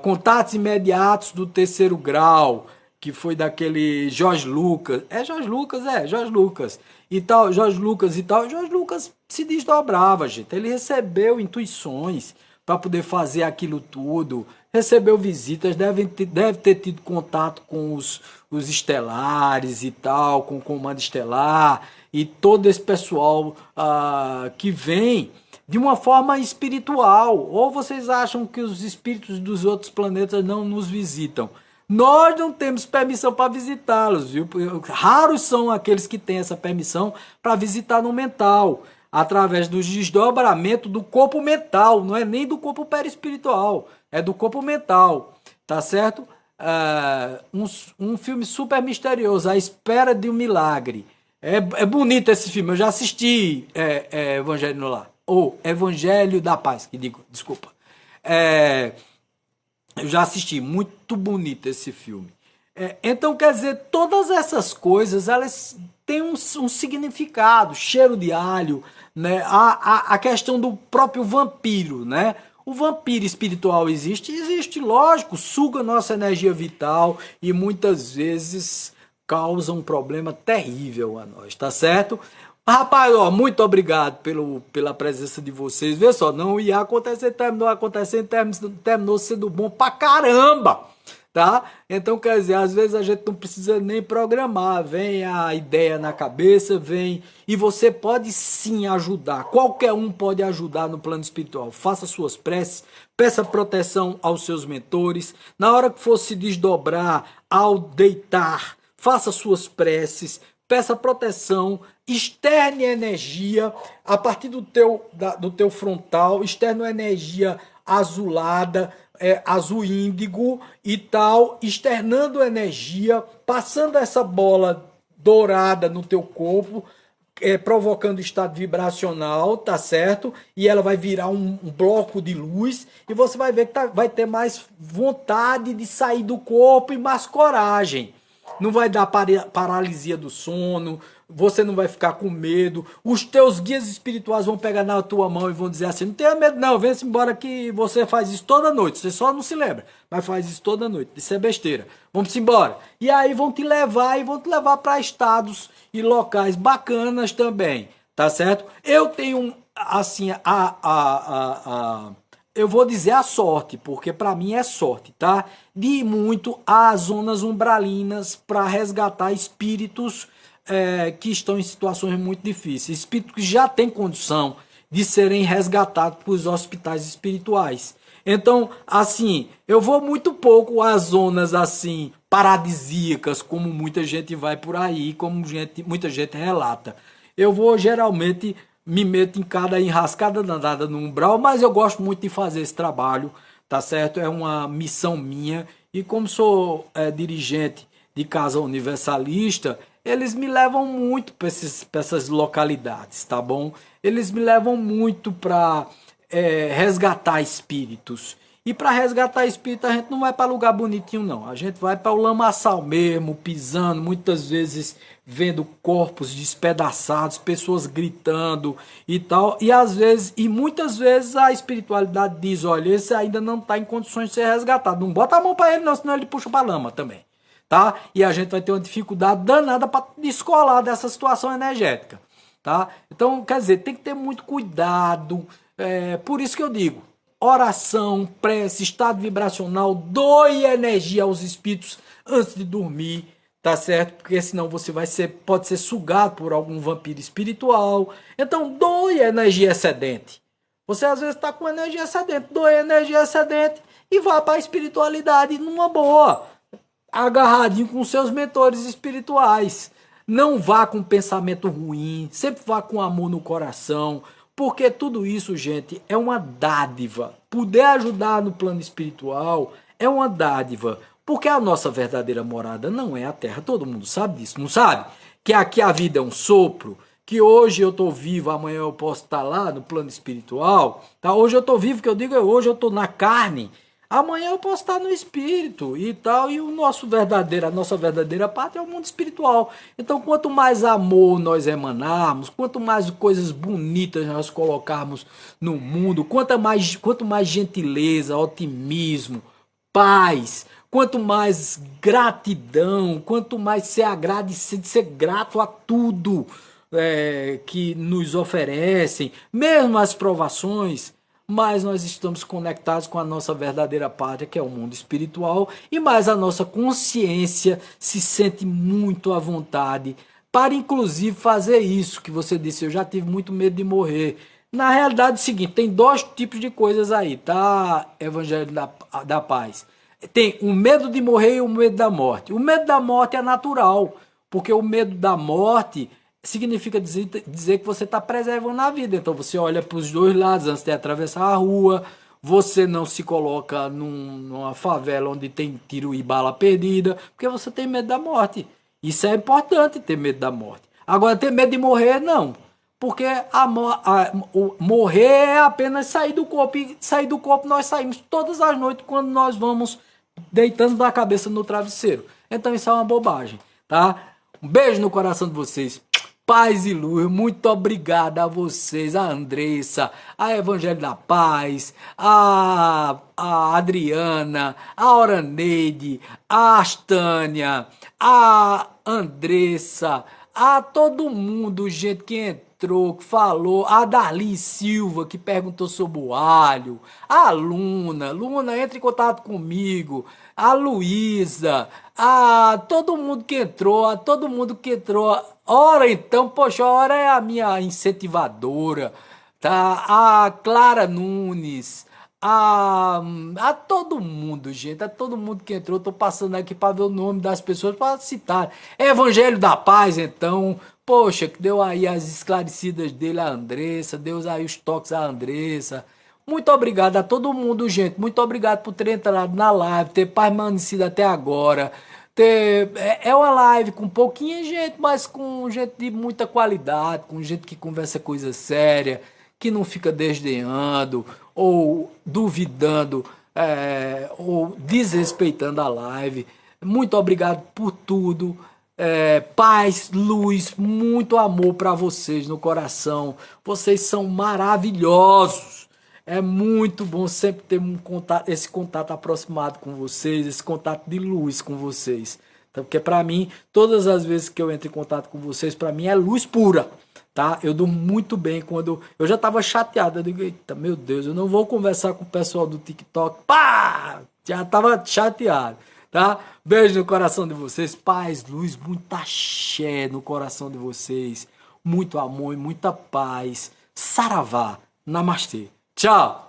Contatos Imediatos do Terceiro Grau, que foi daquele Jorge Lucas. É Jorge Lucas, é, Jorge Lucas. E tal, Jorge Lucas e tal. Jorge Lucas se desdobrava, gente. Ele recebeu intuições para poder fazer aquilo tudo. Recebeu visitas, deve ter tido contato com os estelares e tal, com o comando estelar e todo esse pessoal que vem de uma forma espiritual. Ou vocês acham que os espíritos dos outros planetas não nos visitam? Nós não temos permissão para visitá-los, viu? Raros são aqueles que têm essa permissão para visitar no mental, através do desdobramento do corpo mental, não é nem do corpo perispiritual, é do corpo mental, tá certo? Um filme super misterioso, A Espera de um Milagre. É bonito esse filme, eu já assisti Evangelho no Lar, ou Evangelho da Paz, que digo, desculpa. É, eu já assisti, muito bonito esse filme. Então, quer dizer, todas essas coisas, elas têm um significado, cheiro de alho, né? A questão do próprio vampiro, né? O vampiro espiritual existe? Existe, lógico, suga nossa energia vital e muitas vezes causa um problema terrível a nós, tá certo? Rapaz, ó, muito obrigado pela presença de vocês. Vê só, não ia acontecer, terminou acontecendo, terminou sendo bom pra caramba, tá? Então, quer dizer, às vezes a gente não precisa nem programar, vem a ideia na cabeça, vem, e você pode sim ajudar, qualquer um pode ajudar no plano espiritual. Faça suas preces, peça proteção aos seus mentores, na hora que for se desdobrar, ao deitar, faça suas preces, peça proteção, externe energia a partir do teu frontal, externe energia azulada, azul índigo e tal, externando energia, passando essa bola dourada no teu corpo, provocando estado vibracional, tá certo? E ela vai virar um bloco de luz e você vai ver que vai ter mais vontade de sair do corpo e mais coragem. Não vai dar paralisia do sono, você não vai ficar com medo. Os teus guias espirituais vão pegar na tua mão e vão dizer assim: não tenha medo, não, vem-se embora que você faz isso toda noite. Você só não se lembra, mas faz isso toda noite. Isso é besteira. Vamos embora. E aí vão te levar para estados e locais bacanas também, tá certo? Eu tenho assim eu vou dizer a sorte, porque para mim é sorte, tá? De ir muito às zonas umbralinas para resgatar espíritos que estão em situações muito difíceis, espíritos que já têm condição de serem resgatados por hospitais espirituais. Então, assim, eu vou muito pouco às zonas assim paradisíacas, como muita gente vai por aí, como muita gente relata. Eu vou geralmente me meto em cada enrascada danada no umbral, mas eu gosto muito de fazer esse trabalho, tá certo? É uma missão minha e como sou dirigente de Casa Universalista, eles me levam muito para essas localidades, tá bom? Eles me levam muito para resgatar espíritos. E para resgatar espírito a gente não vai para lugar bonitinho não. A gente vai para o lamaçal mesmo, pisando, muitas vezes vendo corpos despedaçados, pessoas gritando e tal. E às vezes, e muitas vezes a espiritualidade diz, olha, esse ainda não está em condições de ser resgatado. Não bota a mão para ele não, senão ele puxa para a lama também, tá? E a gente vai ter uma dificuldade danada para descolar dessa situação energética, tá? Então, quer dizer, tem que ter muito cuidado. Por isso que eu digo, oração, prece, estado vibracional, doe energia aos espíritos antes de dormir, tá certo? Porque senão você pode ser sugado por algum vampiro espiritual. Então, doe energia excedente. Você às vezes está com energia excedente, doe energia excedente e vá para a espiritualidade numa boa, agarradinho com seus mentores espirituais. Não vá com pensamento ruim, sempre vá com amor no coração, porque tudo isso, gente, é uma dádiva. Poder ajudar no plano espiritual é uma dádiva, porque a nossa verdadeira morada não é a Terra. Todo mundo sabe disso, não sabe? Que aqui a vida é um sopro, que hoje eu estou vivo, amanhã eu posso estar lá no plano espiritual, tá? Hoje eu estou vivo, que eu digo é hoje eu estou na carne, amanhã eu posso estar no espírito e tal, e a nossa verdadeira pátria é o mundo espiritual. Então, quanto mais amor nós emanarmos, quanto mais coisas bonitas nós colocarmos no mundo, quanto mais gentileza, otimismo, paz, quanto mais gratidão, quanto mais ser agradecido, ser grato a tudo que nos oferecem, mesmo as provações, mais nós estamos conectados com a nossa verdadeira pátria, que é o mundo espiritual, e mais a nossa consciência se sente muito à vontade para, inclusive, fazer isso que você disse. Eu já tive muito medo de morrer. Na realidade, é o seguinte: tem dois tipos de coisas aí, tá? Evangelho da Paz. Tem o medo de morrer e o medo da morte. O medo da morte é natural, porque o medo da morte significa dizer que você está preservando a vida. Então você olha para os dois lados antes de atravessar a rua, você não se coloca numa favela onde tem tiro e bala perdida, porque você tem medo da morte. Isso é importante, ter medo da morte. Agora, ter medo de morrer, não. Porque morrer é apenas sair do corpo. E sair do corpo nós saímos todas as noites quando nós vamos deitando a cabeça no travesseiro. Então isso é uma bobagem, tá? Um beijo no coração de vocês. Paz e luz, muito obrigado a vocês, a Andressa, a Evangelho da Paz, a Adriana, a Oraneide, a Astânia, a Andressa, a todo mundo, gente que entrou, que falou, a Darli Silva, que perguntou sobre o alho, a Luna, entre em contato comigo, a Luísa, a todo mundo que entrou, a todo mundo que entrou. Ora então, poxa, a Ora é a minha incentivadora, tá? A Clara Nunes, a todo mundo, gente, a todo mundo que entrou. Tô passando aqui para ver o nome das pessoas para citar. Evangelho da Paz, então, poxa, que deu aí as esclarecidas dele a Andressa, deu aí os toques a Andressa. Muito obrigado a todo mundo, gente. Muito obrigado por ter entrado na live, ter permanecido até agora. É uma live com pouquinha gente, mas com gente de muita qualidade, com gente que conversa coisa séria, que não fica desdenhando ou duvidando, ou desrespeitando a live. Muito obrigado por tudo. Paz, luz, muito amor para vocês no coração. Vocês são maravilhosos. É muito bom sempre ter esse contato aproximado com vocês, esse contato de luz com vocês. Então, porque para mim, todas as vezes que eu entro em contato com vocês, para mim é luz pura, tá? Eu durmo muito bem quando eu já estava chateado. Eu digo, eita, meu Deus, eu não vou conversar com o pessoal do TikTok. Pá! Já estava chateado, tá? Beijo no coração de vocês, paz, luz, muita axé no coração de vocês, muito amor e muita paz. Saravá, namastê. Tchau!